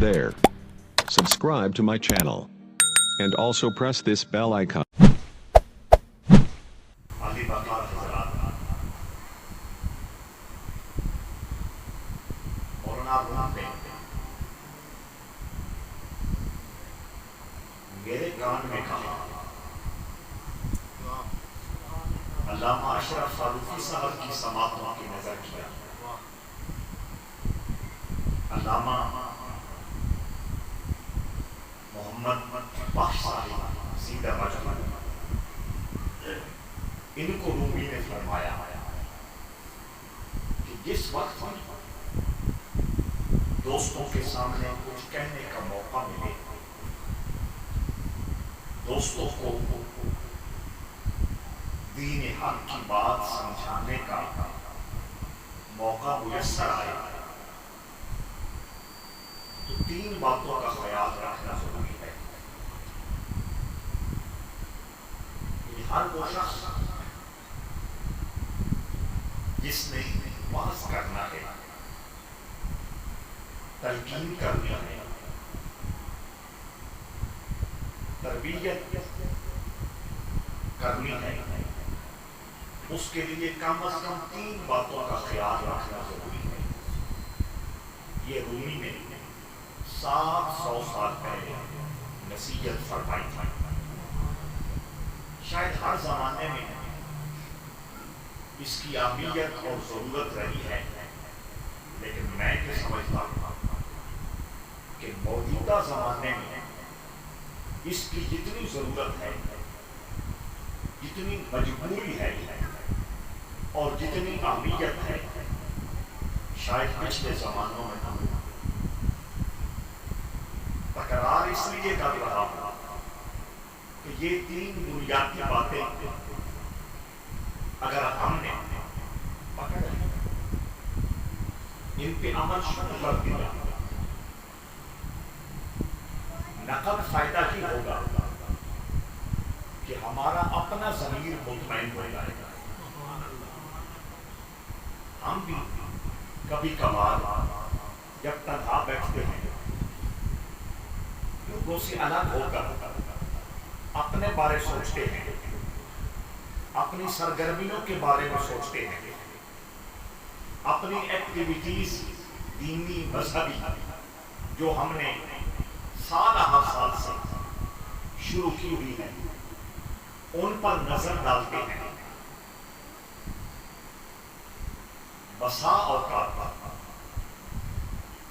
there. Subscribe to my channel. And also press this bell icon. علی بقار حضرات، مولانا روم نے میرے کان میں کہا، علامہ اشرف فاروقی صاحب کی سماعتوں کی نظر کیا، علامہ محمد بخش صاحب زندہ باد، ان کو رومی نے فرمایا کہ جس وقت دوستوں کے سامنے کچھ کہنے کا موقع ملے، دوستوں کو دین حق کی بات سمجھانے کا موقع میسر آئے تو تین باتوں کا خیال رکھنا ضروری ہے۔ ہر وہ شخص جس نے بحث کرنا ہے، تلقین کرنی ہے، تربیت کرنی ہے، اس کے لیے کم از کم تین باتوں کا خیال رکھنا ضروری ہے۔ یہ رومی نے 700 سال پہلے نصیحت فرمائی تھی۔ شاید ہر زمانے میں اس کی اہمیت اور ضرورت رہی ہے، لیکن میں یہ سمجھتا ہوں کہ موجودہ زمانے میں اس کی جتنی ضرورت ہے، جتنی مجبوری ہے اور جتنی اہمیت ہے، شاید پچھلے زمانوں میں نہ ہو۔ تکرار اس لیے کر رہا ہوں کہ یہ تین بنیادی باتیں اگر ہم نے پکڑ لی، ان پہ عمل شروع کر دیا، نقد فائدہ ہی ہوگا کہ ہمارا اپنا ضمیر مطمئن ہو جائے گا۔ ہم بھی کبھی کبھار جب تنہا بیٹھتے ہیں، لوگوں سے الگ ہو کر اپنے بارے سوچتے ہیں، اپنی سرگرمیوں کے بارے میں سوچتے ہیں، اپنی ایکٹیویٹیز دینی مذہبی جو ہم نے سالہ سال سے شروع کی ہوئی ہے، ان پر نظر ڈالتے ہیں۔ بسا اوقات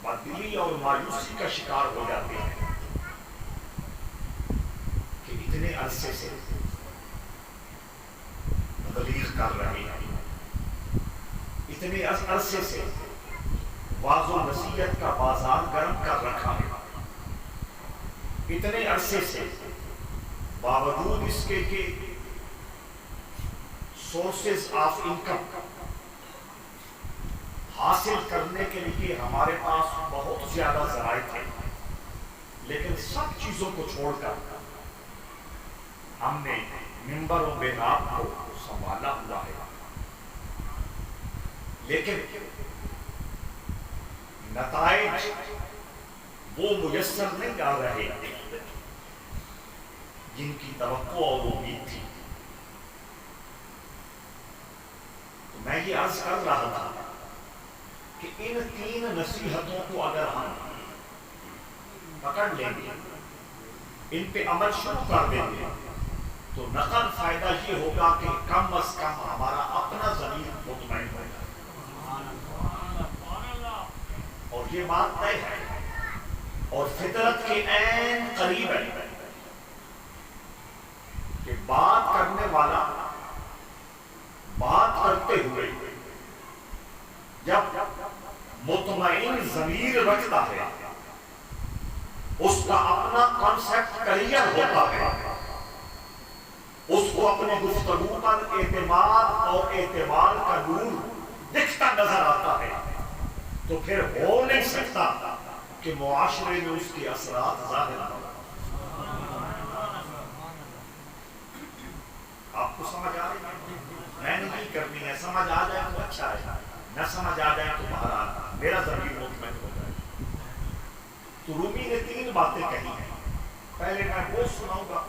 بددلی اور مایوسی کا شکار ہو جاتے ہیں کہ اتنے عرصے سے تبلیغ کر رہے ہیں، اتنے عرصے سے واضح و نصیحت کا بازار گرم کر رکھا ہے، اتنے عرصے سے باوجود اس کے کہ سورسز آف انکم حاصل کرنے کے لیے ہمارے پاس بہت زیادہ ذرائع تھے، لیکن سب چیزوں کو چھوڑ کر ہم نے منبر و محراب کو سنبھالا ہوا ہے، لیکن نتائج وہ میسر نہیں آ رہے جن کی توقع اور امید تھی۔ تو میں یہ عرض کر رہا تھا کہ ان تین نصیحتوں کو اگر ہم پکڑ لیں گے، ان پہ عمل شروع کر دیں گے، تو نقد فائدہ یہ ہوگا کہ کم از کم ہمارا اپنا ضمیر مطمئن ہوگا، اور یہ بات طے ہے اور فطرت کے عین قریب ہے کہ بات کرنے والا بات کرتے ہوئے جب مطمئن ضمیر رکھتا ہے، اس کا اپنا کانسیپٹ کلیئر ہوتا ہے، اس کو اپنے گفتگو پر اعتماد اور اعتبار کا نور دکھتا نظر آتا ہے، تو پھر ہو نہیں سکتا کہ معاشرے میں اس کے اثرات ظاہر ہوں۔ آپ کو سمجھ آ رہی ہے؟ میں نہیں کرنی ہے، سمجھ آ جائے تو اچھا ہے، نہ سمجھ آ جائے تو بہرحال میرا ضمیر مطمئن ہو جائے۔ تو رومی نے 3 باتیں کہی ہیں. پہلے میں وہ سناؤں گا,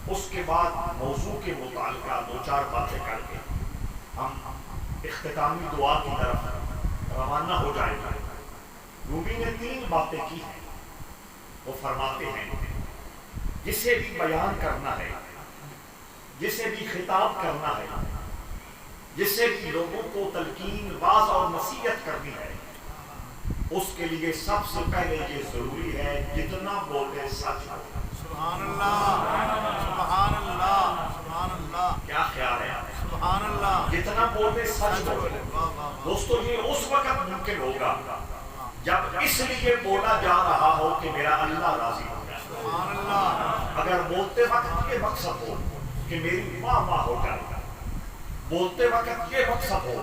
اس کے بعد موضوع کے متعلقہ 2-4 باتیں کر کے ہم اختتامی دعا کی طرف روانہ ہو جائیں گے. رومی نے 3 باتیں کی ہیں. وہ فرماتے ہیں جسے بھی بیان کرنا ہے, جسے بھی خطاب کرنا ہے, جسے بھی لوگوں کو تلقین واعظ اور نصیحت کرنی ہے, اس کے لیے سب سے پہلے یہ ضروری ہے جتنا بولے سچ ہو. سبحان اللہ, سبحان اللہ, سبحان اللہ. کیا خیال ہے؟ سبحان اللہ. جتنا بولے سچ ہو. دوستو یہ اس وقت ممکن ہوگا جب اس لیے بولا جا رہا ہو کہ میرا اللہ راضی ہو جائے. سبحان اللہ. اگر بولتے وقت یہ مقصد ہو کہ میری واہ ہو جائے, بولتے وقت یہ مقصد ہو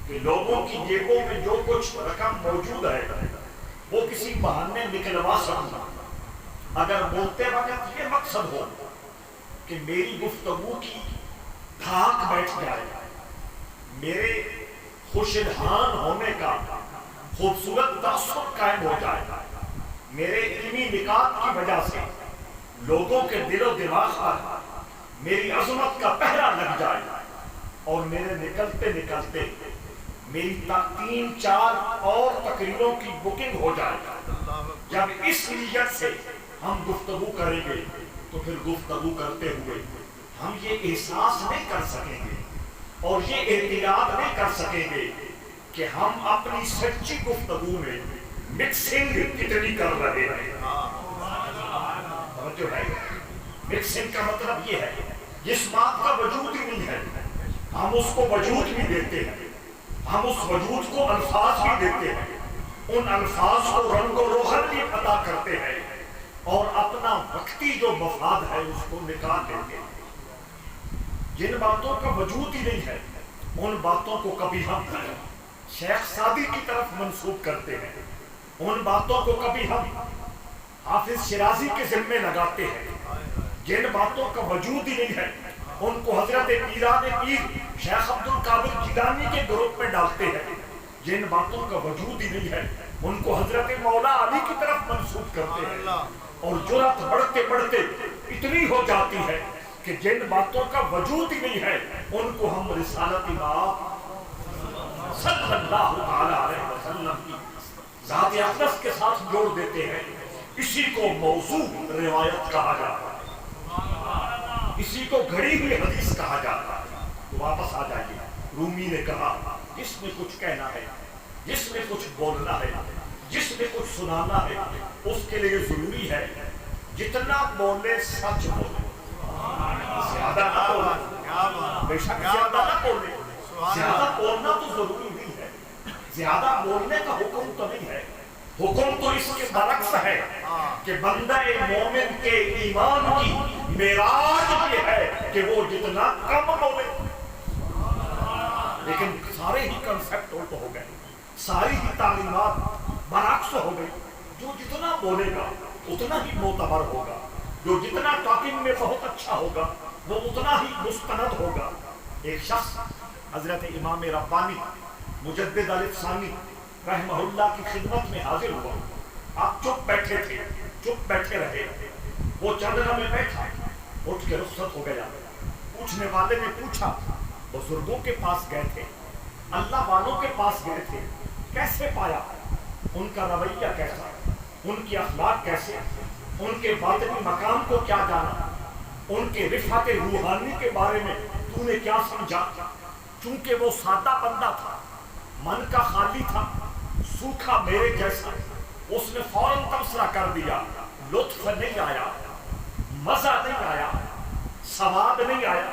کہ لوگوں کی جیبوں میں جو کچھ رقم موجود ہے وہ کسی بہانے نکلوا سکوں, اگر بولتے وقت یہ مقصد ہو کہ میری گفتگو کی دھاک بیٹھ جائے, میرے خوش دھان ہونے کا خوبصورت تاثر قائم ہو جائے, میرے علمی نکات کی وجہ سے لوگوں کے دل و دماغ پر میری عظمت کا پہرا لگ جائے, اور میرے نکلتے نکلتے میری 3-4 اور تقریروں کی بکنگ ہو جائے. جب اس نیت سے ہم گفتگو کریں گے تو پھر گفتگو کرتے ہوئے ہم یہ احساس نہیں کر سکیں گے اور یہ احتیاط نہیں کر سکیں گے کہ ہم اپنی سچی گفتگو میں مکسنگ کتنی کر رہے ہیں. جو ہے مکسنگ کا مطلب یہ ہے جس بات کا وجود ہی نہیں ہے ہم اس کو وجود بھی دیتے ہیں, ہم اس وجود کو الفاظ بھی دیتے ہیں, ان الفاظ کو رنگ و روغن بھی عطا کرتے ہیں, اور اپنا وقتی جو مفاد ہے اس کو نکال دیتے ہیں. جن باتوں کا وجود ہی نہیں ہے ان باتوں کو کبھی ہم شیخ سعدی کی طرف منسوب کرتے ہیں, ان باتوں کو کبھی ہم حافظ شیرازی کے ذمے لگاتے ہیں. جن باتوں کا وجود ہی نہیں ہے ان کو حضرت پیران پیر شیخ عبد القادر جیلانی کے گروپ میں ڈالتے ہیں. جن باتوں کا وجود ہی نہیں ہے ان کو حضرت مولا علی کی طرف منسوب کرتے ہیں, اور جرأت بڑھتے بڑھتے اتنی ہو جاتی ہے کہ جن باتوں کا وجود ہی نہیں ہے ان کو ہم رسالت امام صلی اللہ علیہ وسلم کی ذات اقدس کے ساتھ جوڑ دیتے ہیں. اسی کو موضوع روایت کہا جاتا ہے, اسی کو گھڑی ہوئی حدیث کہا جاتا ہے. تو واپس آ جائیے. رومی نے کہا جس میں کچھ کہنا ہے, جس میں کچھ بولنا ہے, جس میں کچھ سنانا ہے, اس کے لیے ضروری ہے جتنا بولے سچ بولے, زیادہ نہ بولے. بے شک زیادہ نہ بولے, زیادہ بولنا تو ضروری نہیں ہے, زیادہ بولنے کا حکم تو نہیں ہے. حکم تو اس کے برعکس ہے کہ بندہ مومن کے ایمان کی معراج یہ ہے کہ وہ جتنا کم بولے. لیکن سارے ہی کنسپٹ الٹ ہو گئے, ساری ہی تعلیمات برعکس ہو گئی. جو جتنا بولے گا اتنا ہی معتبر ہوگا, جو جتنا ٹاکنگ میں بہت اچھا ہوگا وہ اتنا ہی مستند ہوگا. ایک شخص حضرت امام ربانی مجدد الفسانی رحمہ اللہ کی خدمت میں حاضر ہوا. آپ چپ بیٹھے تھے, چپ بیٹھے رہے. وہ چادر میں بیٹھا, اٹھ کے رخصت ہو گیا. پوچھنے والے نے پوچھا, بزرگوں کے پاس گئے تھے, اللہ والوں کے پاس گئے تھے, کیسے پایا؟ ان کا رویہ کیسا, ان کی اخلاق کیسے, ان کے باطنی مقام کو کیا جانا, ان کے رفعت روحانی کے بارے میں تو نے کیا سمجھا؟ چونکہ وہ سادہ بندہ تھا, من کا خالی تھا, سوکھا میرے جیسا, اس نے فوراً تبصرہ کر دیا. لطف نہیں آیا, مزہ نہیں آیا, سواد نہیں آیا,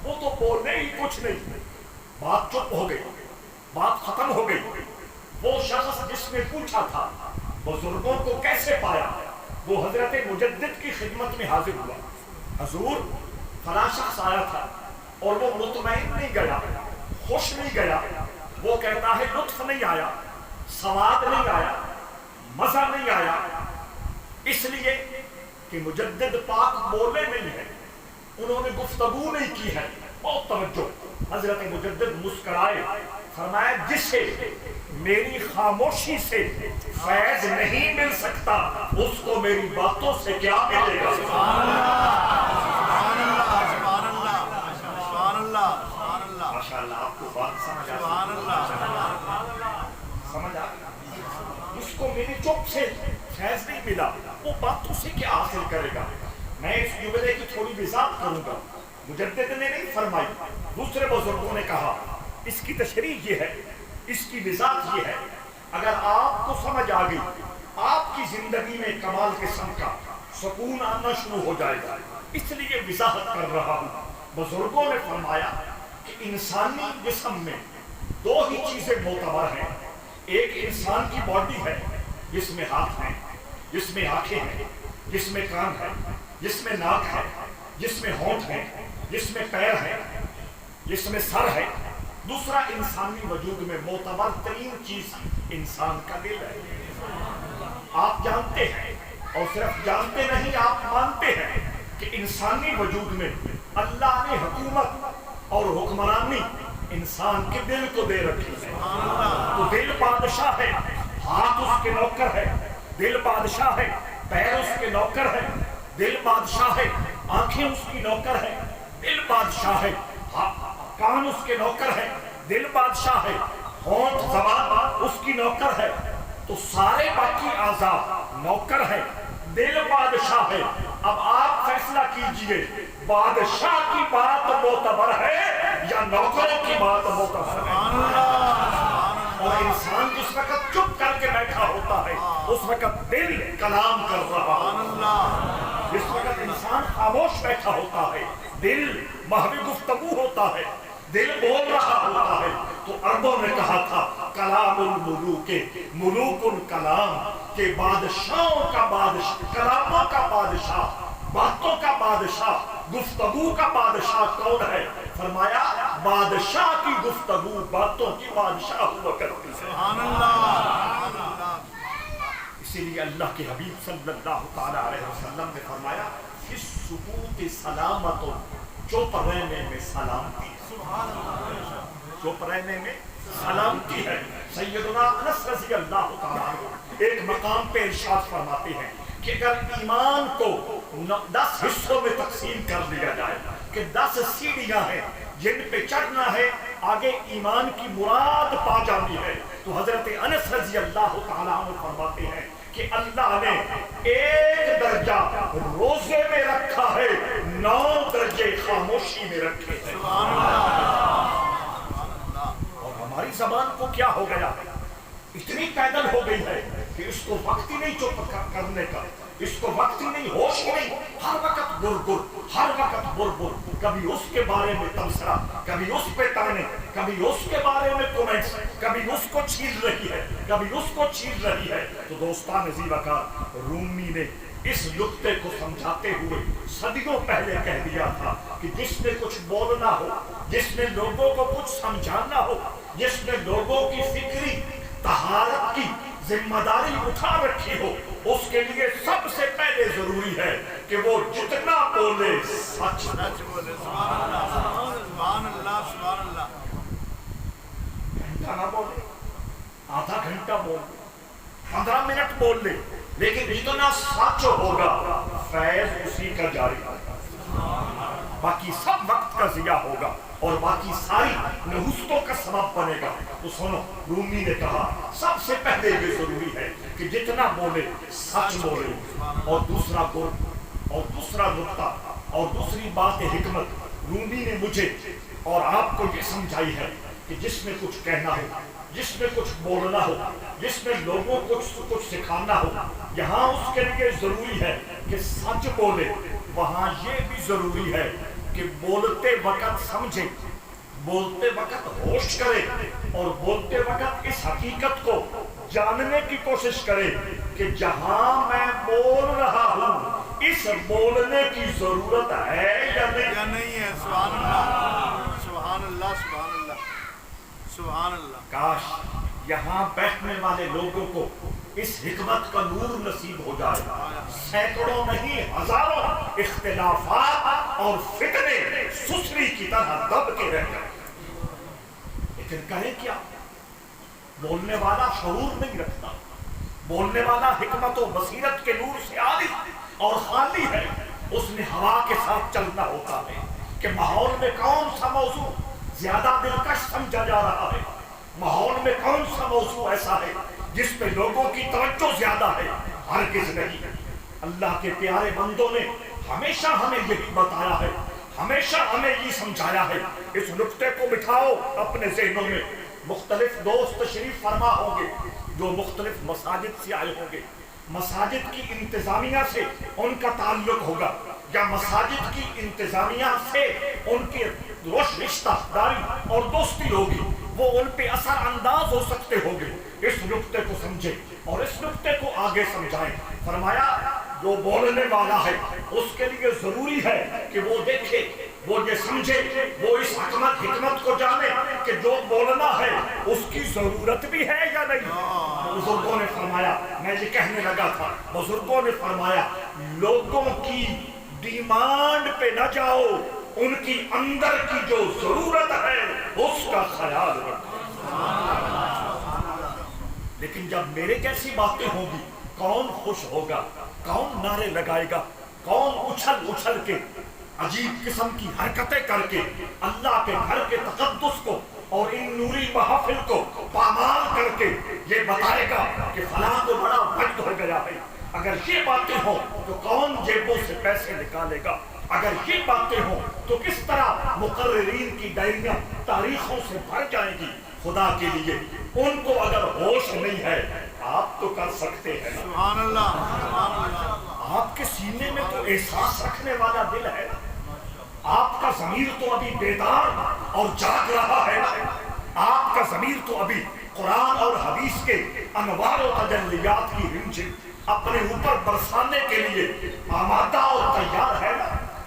وہ تو بولنے ہی کچھ نہیں. بات چپ ہو گئی, بات ختم ہو گئی. وہ شخص جس نے پوچھا تھا بزرگوں کو کیسے پایا, وہ حضرت مجدد کی خدمت میں حاضر ہوا. حضور فلاں شخص آیا تھا اور وہ مطمئن نہیں گیا, خوش نہیں گیا. وہ کہتا ہے لطف نہیں آیا, سواد نہیں آیا, مزہ نہیں آیا, اس لیے کہ مجدد پاک بولے نہیں ہے, انہوں نے گفتگو نہیں کی ہے. بہت توجہ. حضرت مجدد مسکرائے, فرمایا جسے میری خاموشی سے فیض نہیں مل سکتا اس کو میری باتوں سے کیا ملے گا؟ سبحان اللہ سبحان اللہ سبحان اللہ ماشاءاللہ آپ کو بات سمجھ آ سبحان اللہ سمجھ آ اس کو میری چپ سے فیض نہیں ملا وہ باتوں سے کیا حاصل کرے گا؟ میں اس جملے کی تھوڑی وضاحت کروں گا. مجدد نے نہیں فرمائی، دوسرے بزرگوں نے کہا. اس کی تشریح یہ ہے، اس کی وضاحت یہ ہے، اگر آپ کو سمجھ آ گئی آپ کی زندگی میں کمال قسم کا سکون آنا شروع ہو جائے گا. اس لیے وضاحت کر رہا ہوں. بزرگوں نے فرمایا کہ انسانی جسم میں دو ہی چیزیں معتبر ہیں. ایک انسان کی باڈی ہے جس میں ہاتھ ہیں، جس میں آنکھیں ہیں، جس میں کان ہے، جس میں ناک ہے، جس میں ہونٹ ہے، جس میں پیر ہے، جس میں سر ہے. دوسرا انسانی وجود میں معتبر ترین چیز انسان کا دل ہے. آپ جانتے ہیں اور صرف جانتے نہیں آپ مانتے ہیں کہ انسانی وجود میں اللہ نے حکومت اور حکمرانی انسان کے دل کو دے رکھی ہے. تو دل بادشاہ ہے، ہاتھ اس کے نوکر ہے. دل بادشاہ ہے، پیر اس کے نوکر ہے. دل بادشاہ ہے، آنکھیں اس کی نوکر ہے. دل بادشاہ ہے، کان اس کے نوکر ہے. دل بادشاہ ہے، ہونٹ زبان اس کی نوکر ہے. تو سارے باقی اعضاء نوکر ہے، دل بادشاہ ہے. اب آپ فیصلہ کیجئے بادشاہ کی بات معتبر ہے یا نوکروں کی بات معتبر ہے؟ اور انسان جس وقت چپ کر کے بیٹھا ہوتا ہے اس وقت دل کلام کر رہا ہے. جس وقت انسان خاموش بیٹھا ہوتا ہے دل محو گفتگو ہوتا ہے، دل بول رہا ہوتا ہے. تو عربوں نے کہا تھا کلام الملوک ملوک الکلام، کہ بادشاہوں کا بادشاہ، کلاموں کا بادشاہ، باتوں کا بادشاہ، گفتگو کا بادشاہ کون ہے؟ فرمایا بادشاہ کی گفتگو باتوں کی بادشاہ ہوا کرتی ہے. سبحان اللہ. اسی لیے اللہ کے حبیب صلی اللہ تعالیٰ علیہ وسلم نے فرمایا اس سکوت سلامت، چپ رہنے میں سلامتی. چپ رہنے میں سلامتی ہے. سیدنا انس رضی اللہ تعالیٰ عنہ ایک مقام پہ ارشاد فرماتے ہیں کہ اگر ایمان کو 10 حصوں میں تقسیم کر دیا جائے کہ 10 سیڑھیاں ہیں جن پہ چڑھنا ہے آگے ایمان کی مراد پا جانی ہے، تو حضرت انس رضی اللہ تعالیٰ عنہ فرماتے ہیں کہ اللہ نے 1 درجہ روزے میں رکھا ہے، 9 درجے خاموشی میں رکھے ہیں. اور ہماری زبان کو کیا ہو گیا؟ اتنی پیدل ہو گئی ہے کہ اس کو وقت ہی نہیں چپ کرنے کا، اس کو وقت ہی نہیں، ہوش ہی نہیں. ہر وقت گر، ہر وقت بر. کبھی اس کے بارے میں تبصرہ، کبھی اس پہ تانے، کبھی اس کے بارے میں کومنٹس، کبھی اس کو چھیل رہی ہے، کبھی اس کو چھیل رہی ہے. تو دوستان عزیز وقار، رومی نے اس نقطے کو سمجھاتے ہوئے صدیوں پہلے کہہ دیا تھا کہ جس نے کچھ بولنا ہو، جس نے لوگوں کو کچھ سمجھانا ہو، جس نے لوگوں کی فکری طہارت کی ذمہ داری اٹھا رکھی ہو، اس کے لیے سب سے پہلے ضروری ہے کہ وہ جتنا بولے سچ بولے. سبحان اللہ سبحان اللہ سبحان اللہ. گھنٹہ نہ بولے، آدھا گھنٹہ بول لے، 15 منٹ بول لے، لیکن جتنا سچ ہوگا فیض اسی کا جاری ہوگا. باقی سب وقت کا ضیاع ہوگا اور باقی ساری نحوستوں کا سبب بنے گا. تو سنو، رومی نے کہا سب سے پہلے یہ ضروری ہے کہ جتنا بولے سچ بولے. اور دوسرا گن اور دوسرا نقطہ اور دوسری بات حکمت رومی نے مجھے اور آپ کو یہ سمجھائی ہے کہ جس میں کچھ کہنا ہو، جس میں کچھ بولنا ہو، جس میں لوگوں کو کچھ سکھانا ہو، یہاں اس کے لیے ضروری ہے کہ سچ بولے. وہاں یہ بھی ضروری ہے کہ بولتے وقت سمجھے، بولتے وقت ہوش کرے اور بولتے وقت اس حقیقت کو جاننے کی کوشش کرے کہ جہاں میں بول رہا ہوں اس بولنے کی ضرورت ہے یا نہیں ہے. سبحان اللہ سبحان اللہ سبحان اللہ سبحان اللہ. کاش یہاں بیٹھنے والے لوگوں کو اس حکمت کا نور نصیب ہو جائے. سینکڑوں نہیں ہزاروں اختلافات اور فتنے سسری کی طرح دب کے رہ جائیں، لیکن کہیں کیا؟ بولنے والا شعور نہیں رکھتا، بولنے والا حکمت و بصیرت کے نور سے عالی اور خالی ہے. اس نے ہوا کے ساتھ چلنا ہوتا ہے کہ ماحول میں کون سا موضوع زیادہ دلکش سمجھا جا رہا ہے، ماحول میں کون سا موضوع ایسا ہے جس پہ لوگوں کی توجہ زیادہ ہے. ہرگز نہیں. اللہ کے پیارے بندوں نے ہمیشہ ہمیں یہی بتایا ہے، ہمیشہ ہمیں یہ سمجھایا ہے. اس نقطے کو بٹھاؤ اپنے ذہنوں میں. مختلف دوست تشریف فرما ہوں گے جو مختلف مساجد سے آئے ہوں گے. مساجد کی انتظامیہ سے ان کا تعلق ہوگا یا مساجد کی انتظامیہ سے ان کے رشتہ داری اور دوستی ہوگی، وہ ان پہ اثر انداز ہو سکتے ہوں گے. اس نقطے کو سمجھیں اور اس نقطے کو آگے سمجھائیں. فرمایا جو بولنے والا ہے اس کے لیے ضروری ہے کہ وہ دیکھے، وہ یہ سمجھے، وہ اس حکمت کو جانے کہ جو بولنا ہے اس کی ضرورت بھی ہے یا نہیں. بزرگوں نے فرمایا، میں یہ کہنے لگا تھا، بزرگوں نے فرمایا لوگوں کی ڈیمانڈ پہ نہ جاؤ، ان کی اندر کی جو ضرورت ہے اس کا خیال رکھو. لیکن جب میرے جیسی باتیں ہوں گی کون خوش ہوگا، کون نعرے لگائے گا، کون اچھل اچھل کے عجیب قسم کی حرکتیں کر کے اللہ کے گھر کے تقدس کو اور ان نوری محافل کو پامال کر کے یہ بتائے گا کہ فلاں تو بڑا وقت ہو گیا ہے. اگر یہ باتیں ہوں تو کون جیبوں سے پیسے نکالے گا؟ اگر یہ باتیں ہوں تو کس طرح مقررین کی ڈائریاں تاریخوں سے بھر جائیں گی؟ خدا کے لیے ان کو اگر ہوش نہیں ہے آپ تو کر سکتے ہیں. سبحان اللہ، سبحان اللہ. آپ کے سینے میں تو احساس رکھنے والا دل ہے، آپ کا ضمیر تو ابھی بیدار اور جاگ رہا ہے، آپ کا ضمیر تو ابھی قرآن اور حدیث کے انوار و تجلیات کی رمجھم اپنے اوپر برسانے کے لیے آمادہ اور تیار ہے.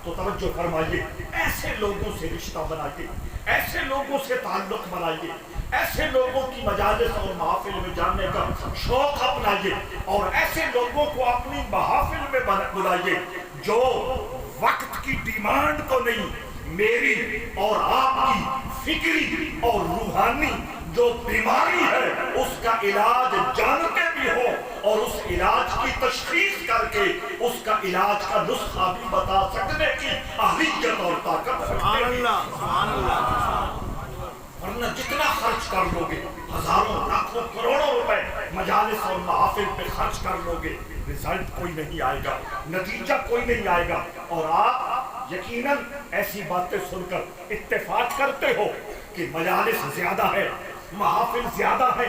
تو توجہ فرمائیے، ایسے لوگوں سے رشتہ بنائیے، ایسے لوگوں سے تعلق بنائیے، ایسے لوگوں کی مجالس اور محافل میں جاننے کا شوق اپنائیے اور ایسے لوگوں کو اپنی محافل میں بلائیے جو وقت کی ڈیمانڈ کو نہیں، میری اور آپ کی فکری اور روحانی جو بیماری ہے اس کا علاج جانتے بھی ہو اور اس علاج کی تشخیص کر کے اس کا علاج کا نسخہ بھی بتا سکنے کی اہلیت اور طاقت سبحان اللہ، سبحان اللہ. ورنہ جتنا خرچ کر لو گے، ہزاروں لاکھوں کروڑوں روپے مجالس اور محافل پہ خرچ کر لو گے، رزلٹ کوئی نہیں آئے گا، نتیجہ کوئی نہیں آئے گا. اور آپ یقیناً ایسی باتیں سن کر اتفاق کرتے ہو کہ مجالس زیادہ ہے، محافل زیادہ ہے،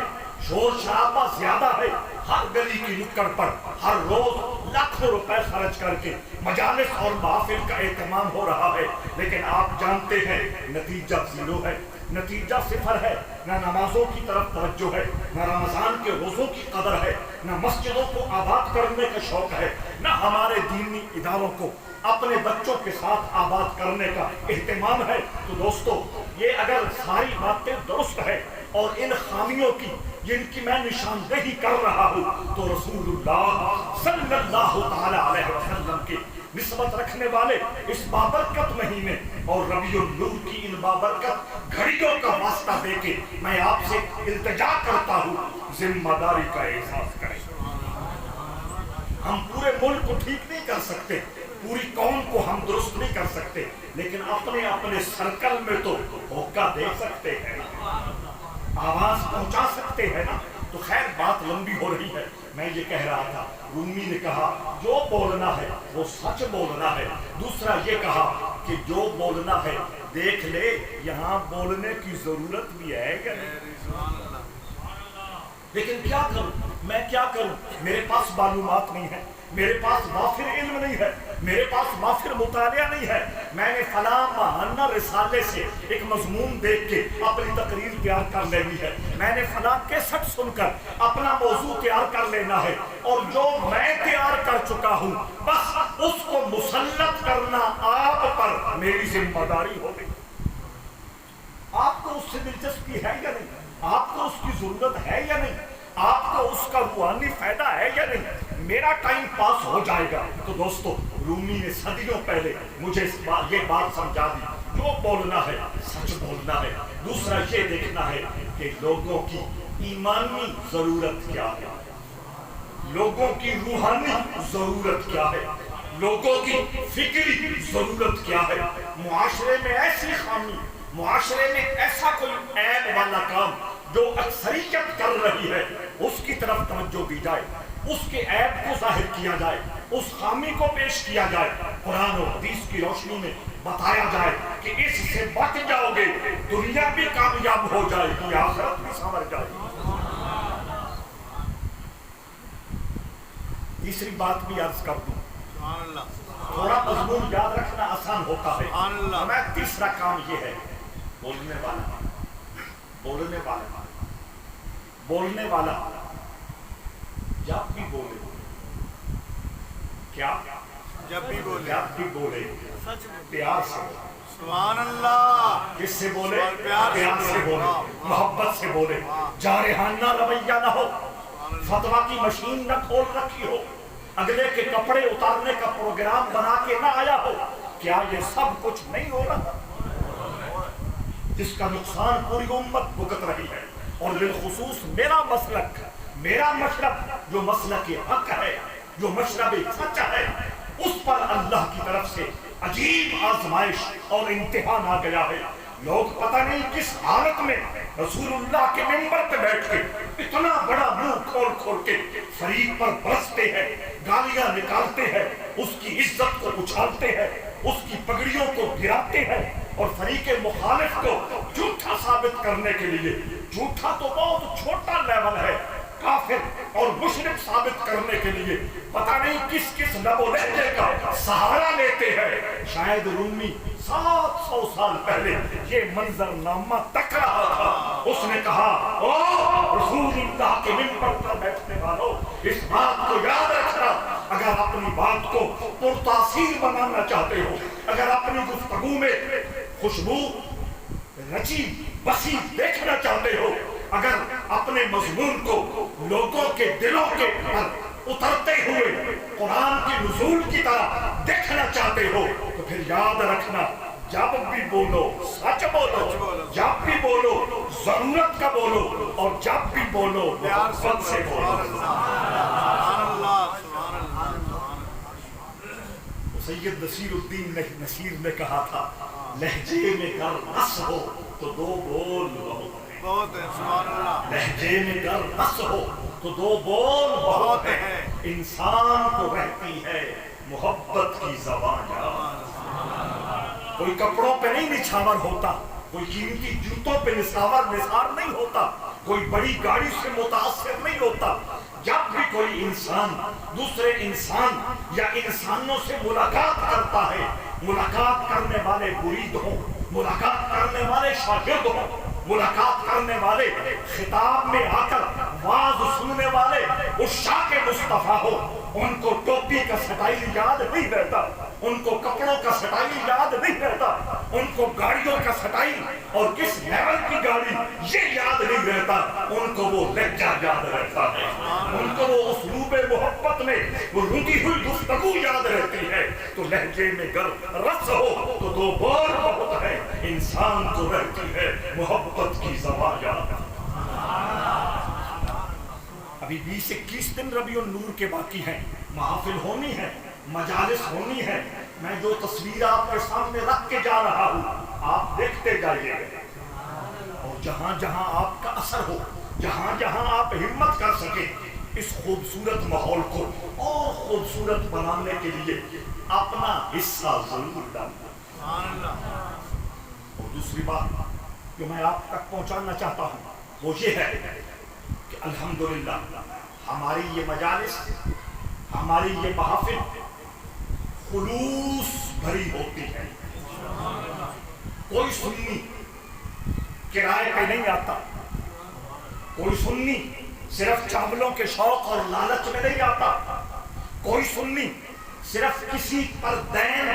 شور شرابہ زیادہ ہے، ہر گلی کی نکڑ پر ہر روز لاکھوں روپے خرچ کر کے مجالس اور محافل کا اہتمام ہو رہا ہے. لیکن آپ جانتے ہیں نتیجہ زیرو ہے، نتیجہ صفر ہے. نہ نمازوں کی طرف توجہ ہے، نہ رمضان کے روزوں کی قدر ہے، نہ مسجدوں کو آباد کرنے کا شوق ہے، نہ ہمارے دینی اداروں کو اپنے بچوں کے ساتھ آباد کرنے کا اہتمام ہے. تو دوستو یہ اگر ساری باتیں درست ہے اور ان خامیوں کی جن کی میں نشاندہی کر رہا ہوں تو رسول اللہ صلی اللہ تعالی علیہ وسلم کی نسبت رکھنے والے اس بابرکت مہینے اور ربیع النور کی ان بابرکت گھڑیوں کا واسطہ دے کے میں آپ سے التجا کرتا ہوں ذمہ داری کا احساس کریں. ہم پورے ملک کو ٹھیک نہیں کر سکتے، پوری قوم کو ہم درست نہیں کر سکتے، لیکن اپنے اپنے سرکل میں تو ہوکا دے سکتے ہیں، آواز پہنچا سکتے ہیں نا. تو خیر بات لمبی ہو رہی ہے. میں یہ کہہ رہا تھا رومی نے کہا جو بولنا ہے وہ سچ بولنا ہے. دوسرا یہ کہا کہ جو بولنا ہے دیکھ لے یہاں بولنے کی ضرورت بھی ہے کہ نہیں. لیکن کیا کروں، میں کیا کروں؟ میرے پاس معلومات نہیں ہے، میرے پاس وافر علم نہیں ہے، میرے پاس وافر مطالعہ نہیں ہے. میں نے فلاں ماہانہ رسالے سے ایک مضمون دیکھ کے اپنی تقریر تیار کر لینی ہے، میں نے فلاں کیسٹ سن کر اپنا موضوع تیار کر لینا ہے، اور جو میں تیار کر چکا ہوں بس اس کو مسلط کرنا آپ پر میری ذمہ داری ہو گئی. آپ کو اس سے دلچسپی ہے یا نہیں؟ آپ کو اس کی ضرورت ہے یا نہیں؟ آپ کو اس کا روحانی فائدہ ہے یا نہیں؟ میرا ٹائم پاس ہو جائے گا. تو دوستو رومی نے صدیوں پہلے مجھے یہ بات سمجھا دی. جو بولنا ہے سچ بولنا ہے، دوسرا یہ دیکھنا ہے کہ لوگوں کی ایمانی ضرورت کیا ہے، لوگوں کی روحانی ضرورت کیا ہے، لوگوں کی فکری ضرورت کیا ہے۔ معاشرے میں ایسی خامی، معاشرے میں ایسا کوئی عیب والا کام جو اکثریت کر رہی ہے، اس کی طرف توجہ دی جائے، اس کے عیب کو ظاہر کیا جائے، اس خامی کو پیش کیا جائے، قرآن و حدیث کی روشنی میں بتایا جائے کہ اس سے بچ جاؤ گے، دنیا بھی کامیاب ہو جائے گی، آخرت بھی سنور جائے گی۔ تیسری بات بھی عرض کر دوں، سبحان اللہ، تھوڑا مضمون یاد رکھنا آسان ہوتا ہے، سبحان اللہ۔ ہمیں تیسرا کام یہ ہے، بولنے والا بولنے والا بولنے والا جب بھی بولے، کیا جب بھی بولے جب بھی بولے سچ بولے۔ پیار سے بولے، سبحان اللہ، کس سے بولے؟ پیار سے پیار سے بولے، محبت سے بولے، جارحانہ رویہ نہ ہو، فتویٰ کی مشین نہ کھول رکھی ہو، اگلے کے کپڑے اتارنے کا پروگرام بنا کے نہ آیا ہو۔ کیا یہ سب کچھ نہیں ہو رہا جس کا نقصان پوری امت بھگت رہی ہے؟ اور بالخصوص میرا مسلک، میرا مشرب جو مسلک حق ہے، جو مشرب سچ ہے، اس پر اللہ کی طرف سے عجیب آزمائش اور امتحان آ گیا ہے۔ لوگ پتہ نہیں کس حالت میں رسول اللہ کے منبر پہ بیٹھ کے اتنا بڑا منہ کھول کھول کے فریق پر برستے ہیں، گالیاں نکالتے ہیں، اس کی عزت کو اچھالتے ہیں، اس کی پگڑیوں کو گراتے ہیں، اور فریق مخالف کو جھوٹا ثابت کرنے کے لیے، جھوٹا تو بہت چھوٹا لیول ہے، کافر اور مشرک ثابت کرنے کے لیے پتہ نہیں کس کس لب و لہجے کا سہارا لیتے ہیں۔ شاید رومی 700 سال پہلے یہ منظر نامہ تک رہا تھا، اس نے کہا او رسول اللہ کے منبر پر بیٹھنے والوں، اس بات کو یاد رکھنا، اگر اپنی بات کو پرتاثیر بنانا چاہتے ہو، اگر اپنی گفتگو میں خوشبو رچی بسی دیکھنا چاہتے ہو، اگر اپنے مضمون کو لوگوں کے دلوں کے پر اترتے ہوئے قرآن کی نزول کی طرح دیکھنا چاہتے ہو، تو پھر یاد رکھنا، جب بھی بولو سچ بولو، جب بھی بولو ضرورت کا بولو، اور جب بھی بولو محبت سے بولو۔ سبحان اللہ، سبحان اللہ۔ سید نصیر الدین نصیر نے کہا تھا، لہجے میں گر رس ہو تو دو بول بہت ہے، سبحان اللہ۔ لہجے میں گر رس ہو تو دو بول بہت ہے، انسان کو رہتی ہے محبت کی زبان یاد۔ کوئی کپڑوں پہ نہیں نچھاور ہوتا، کوئی قیمتی جوتوں پہ نثار نہیں ہوتا، کوئی بڑی گاڑی سے متاثر نہیں ہوتا۔ جب بھی کوئی انسان دوسرے انسان یا انسانوں سے ملاقات کرتا ہے، ملاقات کرنے والے مرید ہوں، ملاقات کرنے والے شاگرد ہوں، ملاقات کرنے والے خطاب میں آ کر واز سننے والے عشاق مصطفیٰ ہو، ان کو ٹوپی کا سٹائل یاد نہیں رہتا، ان کو کپڑوں کا سٹائل یاد نہیں رہتا، ان کو گاڑیوں کا سٹائل اور کس لیول کی گاڑی یہ یاد نہیں رہتا، ان کو وہ لہجہ یاد رہتا ہے، ان کو وہ اسلوب محبت میں وہ رنگی ہوئی گفتگو یاد رہتی ہے۔ تو لہجے میں گر رس ہو تو دو بول بہت ہے، انسان کو رہتی ہے محبت کی زبان یاد۔ ابھی 20-21 دن ربیع النور کے باقی ہیں، محافل ہونی ہے، مجالس ہونی ہے۔ میں جو تصویر آپ کے سامنے رکھ کے جا رہا ہوں آپ دیکھتے جائیے، اور جہاں جہاں آپ کا اثر ہو، جہاں جہاں آپ ہمت کر سکیں، اس خوبصورت ماحول کو اور خوبصورت بنانے کے لیے اپنا حصہ ضرور ڈالیں۔ سبحان اللہ۔ اور دوسری بات جو میں آپ تک پہنچانا چاہتا ہوں وہ یہ ہے کہ الحمدللہ ہماری یہ مجالس، ہماری یہ محافل خلوص بھری ہوتی ہے۔ کوئی سنی کرائے پہ نہیں آتا، کوئی سنی صرف چاولوں کے شوق اور لالچ میں نہیں آتا، کوئی سنی صرف کسی پر دین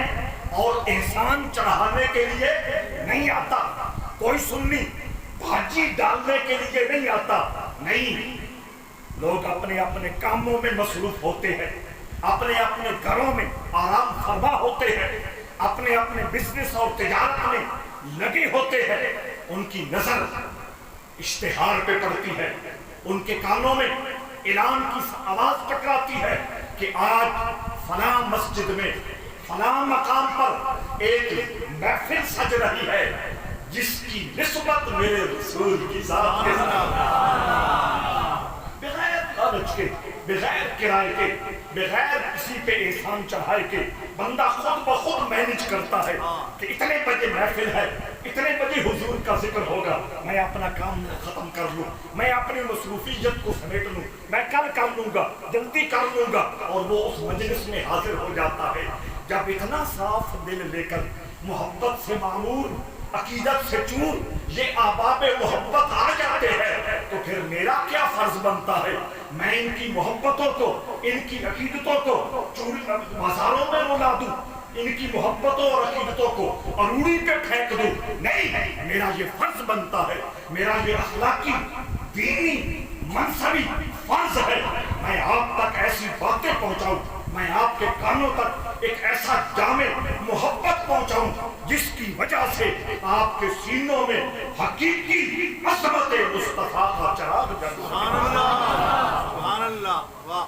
اور احسان چڑھانے کے لیے نہیں آتا، کوئی سنی بھاجی ڈالنے کے لیے نہیں آتا۔ نہیں، لوگ اپنے اپنے کاموں میں مصروف ہوتے ہیں، اپنے اپنے گھروں میں آرام فرما ہوتے ہیں، اپنے اپنے بزنس اور تجارت میں لگے ہوتے ہیں، ان کی نظر اشتہار پہ پڑتی ہے، ان کے کانوں میں اعلان کی آواز ٹکراتی ہے کہ آج فلاں مسجد میں فلاں مقام پر ایک محفل سج رہی ہے جس کی نسبت میرے رسول کی ذات کے ساتھ، بغیر خرچ کے، بغیر کرائے کے، بغیر کسی پہ احسان چڑھائے کے بندہ خود بخود مینج کرتا ہے کہ اتنے بجے محفل ہے، اتنے بجے حضور کا ذکر ہوگا، میں اپنا کام ختم کر لوں، میں اپنی مصروفیت کو سمیٹ لوں، میں کل کر لوں گا، جلدی کر لوں گا، اور وہ اس مجلس میں حاضر ہو جاتا ہے۔ جب اتنا صاف دل لے کر محبت سے معمور، عقیدت سے چور یہ احباب محبت آ جاتے ہیں تو پھر میرا کیا فرض بنتا ہے؟ میں ان کی محبتوں کو، ان کی عقیدتوں کو مزاروں میں رلا دوں، ان کی محبتوں اور عقیدتوں کو اروڑی پہ پھینک دوں؟ نہیں، میرا یہ فرض بنتا ہے، میرا یہ اخلاقی، دینی، منصبی فرض ہے، میں آپ تک ایسی باتیں پہنچاؤں، میں آپ کے کانوں تک ایک ایسا جامع محبت پہنچاؤں جس کی وجہ سے آپ کے سینوں میں حقیقی عظمت مصطفیٰ کا چراغ جل سبحان اللہ، سبحان اللہ، واہ،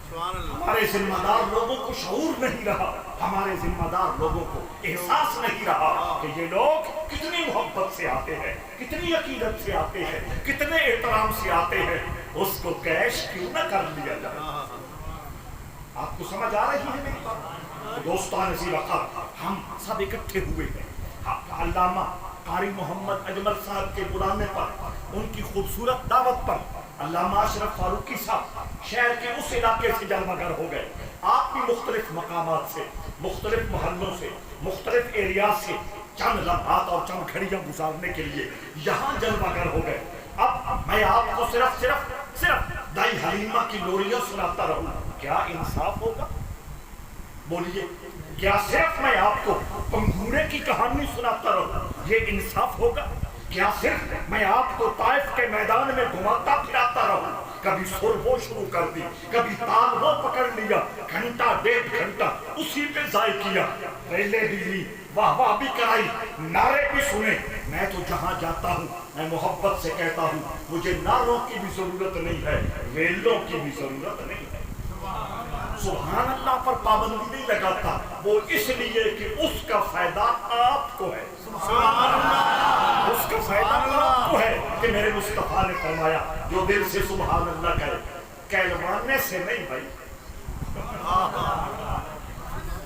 سبحان اللہ۔ ہمارے ذمہ دار لوگوں کو شعور نہیں رہا، ہمارے ذمہ دار لوگوں کو احساس نہیں رہا کہ یہ لوگ کتنی محبت سے آتے ہیں، کتنی عقیدت سے آتے ہیں، کتنے احترام سے آتے ہیں، اس کو کیش کیوں نہ کر لیا جائے۔ آپ کو سمجھ آ رہی ہے میری بات؟ دوستان عزیز وقت ہم سب اکٹھے ہوئے ہیں علامہ قاری محمد اجمل صاحب کے بلانے پر، ان کی خوبصورت دعوت پر علامہ اشرف فاروقی صاحب شہر کے اس علاقے سے جلوہ گر ہو گئے۔ آپ بھی مختلف مقامات سے، مختلف محلوں سے، مختلف ایریاز سے چند لمحات اور چند گھڑیاں گزارنے کے لیے یہاں جلوہ گر ہو گئے۔ اب میں آپ کو صرف دائی حلیمہ کی لوریاں سناتا رہوں، کیا انصاف ہوگا؟ بولیے، کیا صرف میں آپ کو پنگھورے کی کہانی سناتا رہوں یہ انصاف ہوگا؟ کیا صرف میں آپ کو طائف کے میدان میں گھماتا پھراتا رہوں، کبھی سر وہ شروع کر دی، کبھی تال وہ پکڑ لیا، گھنٹہ ڈیڑھ گھنٹہ اسی پہ ضائع کیا، ریلیں بھی لی، واہ واہ بھی کرائی، نعرے بھی سنے؟ میں تو جہاں جاتا ہوں میں محبت سے کہتا ہوں مجھے نعروں کی بھی ضرورت نہیں ہے، ریلوں کی بھی ضرورت نہیں ہے۔ سبحان اللہ پر پابندی نہیں لگاتا، وہ اس لیے کہ اس کا فائدہ آپ کو ہے۔ سبحان اللہ، اس کا فائدہ آپ کو ہے کہ میرے مصطفیٰ نے فرمایا جو دل سے سبحان اللہ کرے، کہلوانے سے نہیں بھائی،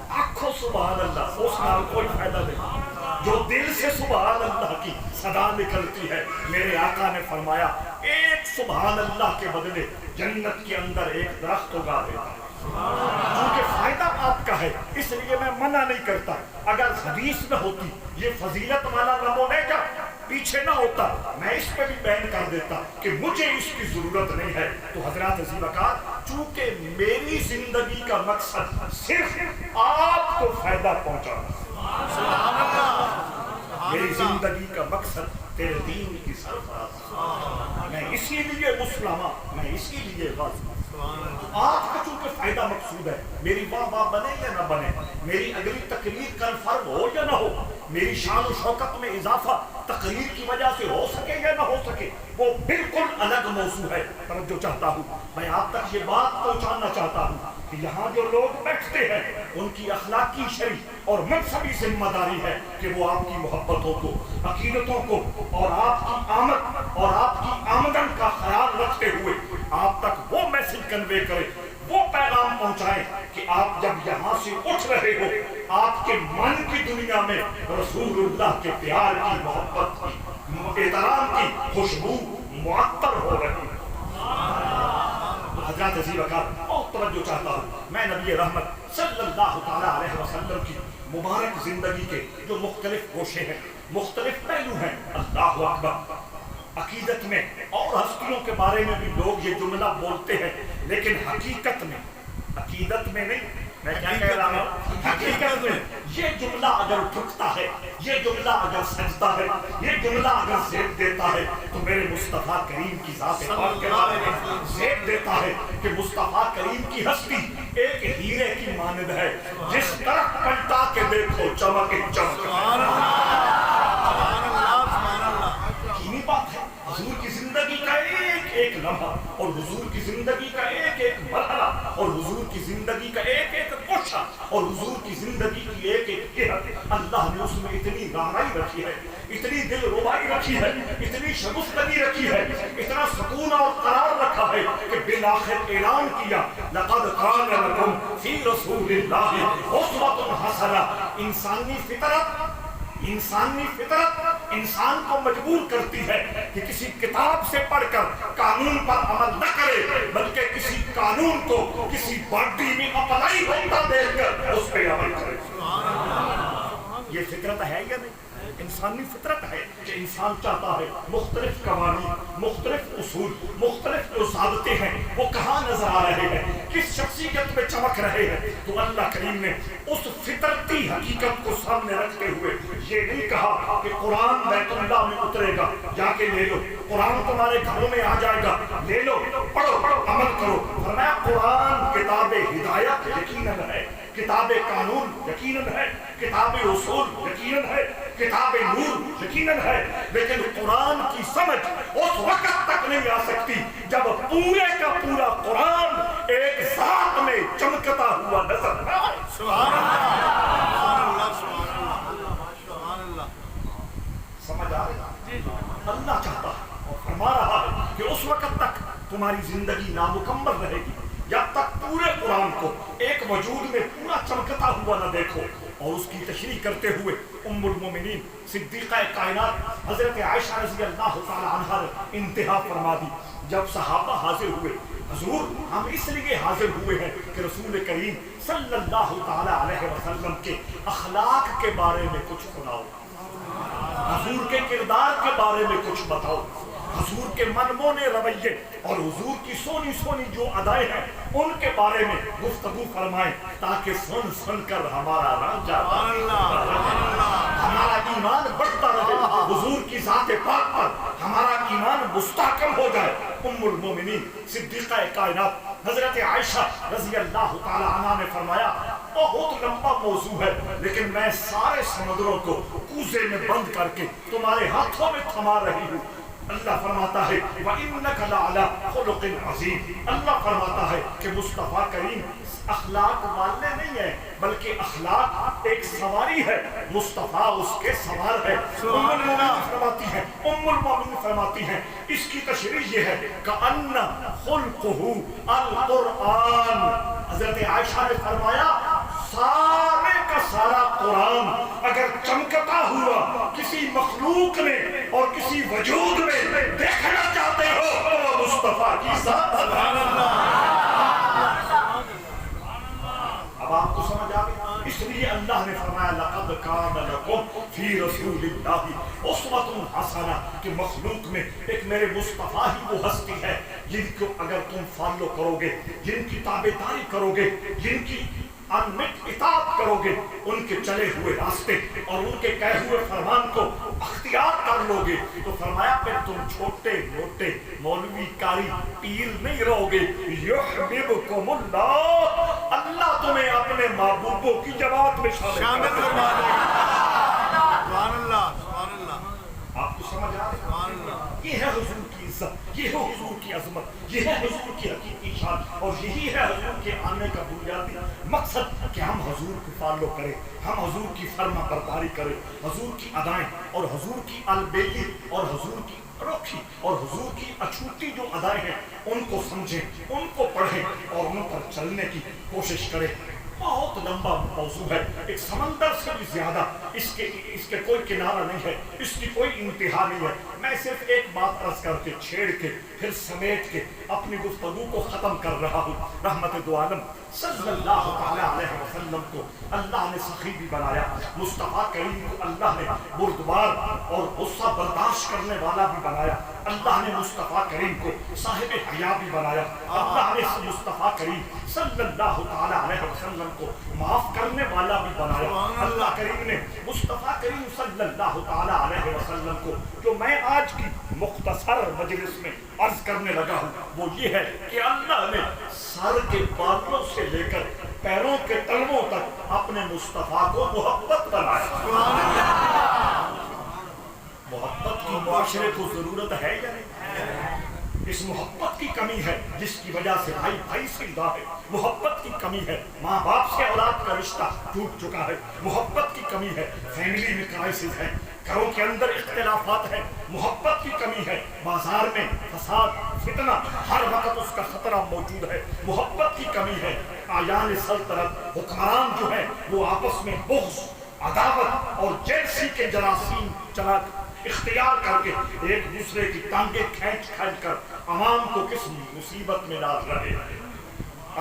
آنکھوں سبحان اللہ، اس نال کوئی فائدہ نہیں۔ جو دل سے سبحان اللہ کی صدا نکلتی ہے، میرے آقا نے فرمایا ایک سبحان اللہ کے بدلے جنت کے اندر ایک درخت اگا دیتا ہے۔ کیونکہ فائدہ آپ کا ہے اس لیے میں منع نہیں کرتا۔ اگر حدیث نہ ہوتی، یہ فضیلت والا نمونہ پیچھے نہ ہوتا، میں اس پہ بھی بیان کر دیتا کہ مجھے اس کی ضرورت نہیں ہے۔ تو حضرات عزیز وقار، چونکہ میری زندگی کا مقصد صرف آپ کو فائدہ پہنچانا، سبحان اللہ، میری زندگی کا مقصد تیرے دین کی سرفراز، میں اسی لیے مسلمہ، میں اسی لیے غازی۔ آپ کا چونکہ فائدہ مقصود ہے، میری واہ واہ بنے یا نہ بنے، میری اگلی تقریر کنفرم ہو یا نہ ہو، میری شان و شوکت میں اضافہ تقریر کی وجہ سے ہو سکے یا نہ ہو سکے، وہ بالکل الگ موضوع ہے۔ توجہ چاہتا ہوں، میں آپ تک یہ بات پہنچانا چاہتا ہوں کہ یہاں جو لوگ بیٹھتے ہیں ان کی اخلاقی، شرعی اور منصبی ذمہ داری ہے کہ وہ آپ کی محبتوں کو، عقیدتوں کو اور آپ کی آمد اور آپ کی آمدن کا خیال رکھتے ہوئے آپ تک وہ میسج کنوے کرے، وہ پیغام پہنچائیں کہ آپ جب یہاں سے اٹھ رہے ہو آپ کے من کی دنیا میں رسول اللہ کے پیار کی، محبت کی، احترام کی خوشبو معطر ہو رہی ہے۔ حضرات عزیز وقار، بہت توجہ چاہتا ہوں، میں نبی رحمت صلی اللہ تعالیٰ علیہ وسلم کی مبارک زندگی کے جو مختلف گوشے ہیں، مختلف پہلو ہیں، اللہ اکبر، عقیدت میں اور ہستیوں کے بارے میں بھی لوگ یہ جملہ بولتے ہیں، لیکن حقیقت میں، عقیدت میں نہیں، میں کیا کہہ رہا ہوں؟ حقیقت میں یہ جملہ اگر ٹھکتا ہے، یہ جملہ اگر سجتا ہے، یہ جملہ اگر زیب دیتا ہے تو میرے مصطفیٰ کریم کی ذات پاک کے بارے میں زیب دیتا ہے کہ مصطفیٰ کریم کی ہستی ایک ہیرے کی مانند ہے، جس طرف پلٹا کے دیکھو چمک چمک۔ سبحان اللہ سبحان اللہ۔ یقینی بات ہے حضور کی زندگی کا ایک ایک لمحہ اور حضور کی زندگی کا ایک ایک مرحلہ اور حضور کی زندگی کا ایک ایک گوشہ اور حضور کی زندگی کی ایک ایک جہت اللہ نے اس میں اتنی گہرائی رکھی ہے، اتنی دل ربائی رکھی ہے، اتنی شگفتگی رکھی ہے، اتنا سکون اور قرار رکھا ہے کہ بالآخر اعلان کیا لقد کان لکم فی رسول اللہ اسوۃ حسنہ۔ انسانی فطرت انسان کو مجبور کرتی ہے کہ کسی کتاب سے پڑھ کر قانون پر عمل نہ کرے، بلکہ کسی قانون کو کسی باڈی میں اپلائی ہوتا دیکھ کر اس پہ عمل کرے۔ یہ فطرت ہے یا نہیں؟ انسانی فطرت ہے کہ انسان چاہتا ہے مختلف قوانین، مختلف اصول، مختلف جو ضابطے ہیں وہ کہاں نظر آ رہے ہیں، کس شخصیت میں چمک رہے ہیں۔ تو اللہ کریم نے اس فطرتی حقیقت کو سامنے رکھتے ہوئے یہ نہیں کہا کہ قرآن بیت اللہ میں اترے گا، جا کے لے لو، قرآن تمہارے گھروں میں آ جائے گا، لے لو، پڑھو، عمل کرو۔ فرمایا قرآن کتاب ہدایت یقیناً ہے، کتاب قانون یقیناً ہے، کتاب اصول یقیناً ہے، کتاب نور یقیناً ہے، لیکن قرآن کی سمجھ اس وقت تک نہیں آ سکتی جب پورے کا پورا قرآن ایک ذات میں چمکتا ہوا نظر نہ آئے۔ سبحان اللہ سبحان اللہ سبحان اللہ۔ سمجھ آ رہی؟ اللہ چاہتا ہے اور فرما رہا ہے کہ اس وقت تک تمہاری زندگی نامکمل رہے گی جب تک پورے قرآن کو ایک وجود میں پورا چمکتا ہوا نہ دیکھو۔ اور اس کی تشریح کرتے ہوئے ام المومنین صدیقہ کائنات حضرت عائشہ رضی اللہ تعالی عنہا نے انتہا فرما دی جب صحابہ حاضر ہوئے، حضور ہم اس لیے حاضر ہوئے ہیں کہ رسول کریم صلی اللہ تعالی علیہ وسلم کے اخلاق کے بارے میں کچھ سناؤ، حضور کے کردار کے بارے میں کچھ بتاؤ، حضور کے منمونے رویے اور حضور کی سونی سونی جو ادائیں ہیں ان کے بارے میں گفتگو فرمائیں تاکہ سن سن کر ہمارا رنگ جاتا، ہمارا ایمان بڑھتا رہے، حضور کی ذات پاک پر ہمارا ایمان مستحکم ہو جائے۔ ام المومنین صدیقہ کائنات حضرت عائشہ رضی اللہ تعالی عنہا نے فرمایا بہت لمبا موضوع ہے لیکن میں سارے سمندروں کو کوزے میں بند کر کے تمہارے ہاتھوں میں تھما رہی ہوں۔ اللہ فرماتا ہے وَإِنَّكَ لَعَلَىٰ خُلُقٍ عَظِيمٍ۔ اللہ فرماتا ہے کہ مصطفیٰ کریم اخلاق والے نہیں ہیں بلکہ اخلاق ایک سواری ہے، مصطفیٰ اس کے سوار ہے۔ ام المومنین فرماتی ہیں اس کی تشریح یہ ہے کأن خلقہ القرآن۔ حضرت عائشہ نے فرمایا سارے کا سارا قرآن اگر چمکتا ہوا کسی مخلوق میں اور کسی وجود میں دیکھنا چاہتے ہو تو مصطفیٰ کی ذات۔ سبحان اللہ۔ اب آپ کو سمجھ آ گئی؟ اس لیے اللہ نے فرمایا لقد کان لکم فی رسول اللہ اسوۃ حسنہ کہ مخلوق میں ایک میرے مصطفیٰ ہی وہ ہستی ہے جن کو اگر تم فالو کرو گے، جن کی تابعداری کرو گے، جن کی انمٹ اطاعت کرو گے، ان کے چلے ہوئے راستے اور ان کے کہے ہوئے فرمان کو اختیار کر لو گے تو فرمایا پھر تم چھوٹے موٹے مولوی کاری پیر نہیں رہو گے۔ یحببکم اللہ، اللہ تمہیں اپنے محبوبوں کی جماعت میں شامل فرما دے۔ سبحان اللہ سبحان اللہ۔ آپ کو سمجھ آ رہا ہے؟ یہ ہے حضور کی عزت، یہ ہے حضور کی عظمت، یہ ہے حضور کی حقیقی شان اور یہی ہے حضور کے آنے کا بنیادی مقصد کہ ہم حضور کو فالو کریں، ہم حضور کی فرما برداری کریں، حضور کی ادائیں اور حضور کی البیلی اور حضور کی روکھی اور حضور کی اچھوتی جو ادائیں ہیں ان کو سمجھیں، ان کو پڑھیں اور ان پر چلنے کی کوشش کریں۔ بہت لمبا موضوع ہے، ایک سمندر سے بھی زیادہ، اس کے کوئی کنارہ نہیں ہے، اس کی کوئی انتہا نہیں ہے۔ میں صرف ایک بات عرض کر کے چھیڑ کے پھر سمیٹ کے اپنی گفتگو کو ختم کر رہا ہوں۔ رحمت دو عالم صلی اللہ تعالی علیہ وسلم کو اللہ نے سخی بھی بنایا، مصطفیٰ کریم کو اللہ نے بردبار اور غصہ برداشت کرنے والا بھی بنایا۔ اللہ نے مصطفیٰ کریم کو صاحب حیا بھی بنایا. اللہ نے مصطفیٰ کریم صلی اللہ تعالیٰ علیہ وسلم کو معاف کرنے والا بھی بنایا. اللہ کریم نے مصطفیٰ کریم صلی اللہ تعالیٰ علیہ وسلم کو جو میں آج کی مختصر مجلس میں عرض کرنے لگا ہوں وہ یہ ہے کہ اللہ نے سر کے بالوں سے لے کر پیروں کے تلووں تک اپنے مصطفیٰ کو محبت بنایا. محبت کی معاشرے کو ضرورت ہے یا نہیں؟ اس محبت کی کمی ہے جس کی وجہ سے بھائی بھائی سے جدا ہے. محبت کی کمی ہے ماں باپ سے اولاد کا رشتہ ٹوٹ چکا ہے. محبت کی کمی ہے فیملی میں کرائسس ہے, گھروں کے اندر اختلافات ہیں. محبت کی کمی ہے بازار میں فساد فتنہ ہر وقت اس کا خطرہ موجود ہے. محبت کی کمی ہے آیان سلطنت حکمران جو ہے وہ آپس میں بغض عداوت اور جیلسی کے جراثیم چلا اختیار کر کے ایک دوسرے کی ٹانگیں کھینچ کھینچ کر عوام کو کس مصیبت میں ڈال رہے ہیں.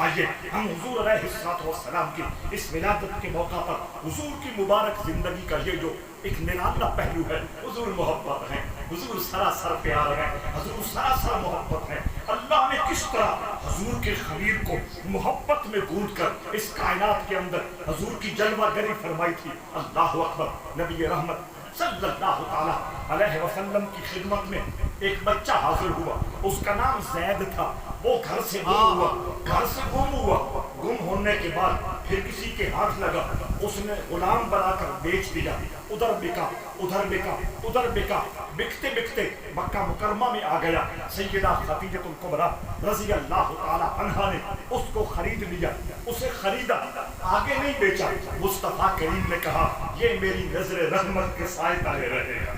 آئیے ہم حضور علیہ السلام کی اس ولادت کے موقع پر حضور کی مبارک زندگی کا یہ جو ایک نرالا پہلو ہے, حضور محبت ہے, حضور سراسر پیار ہے, حضور سراسر محبت ہے. اللہ نے کس طرح حضور کے خلیل کو محبت میں گونج کر اس کائنات کے اندر حضور کی جلوہ گری فرمائی تھی. اللہ اکبر. نبی رحمت صلی اللہ تعالیٰ علیہ وسلم کی خدمت میں ایک بچہ حاضر ہوا, اس کا نام زید تھا. وہ گھر سے گم ہوا. گم ہونے کے بعد پھر کسی کے ہاتھ لگا, اس نے غلام بنا کر بیچ دیا. ادھر بکا ادھر بکا ادھر بکا, بکتے بکتے مکہ مکرمہ میں آ گیا. سیدہ خدیجہ الکبریٰ رضی اللہ تعالی عنہا نے اس کو خرید لیا. اسے خریدا, آگے نہیں بیچا. مصطفیٰ کریم نے کہا یہ میری نظر رحمت کے سائے تلے رہے گا,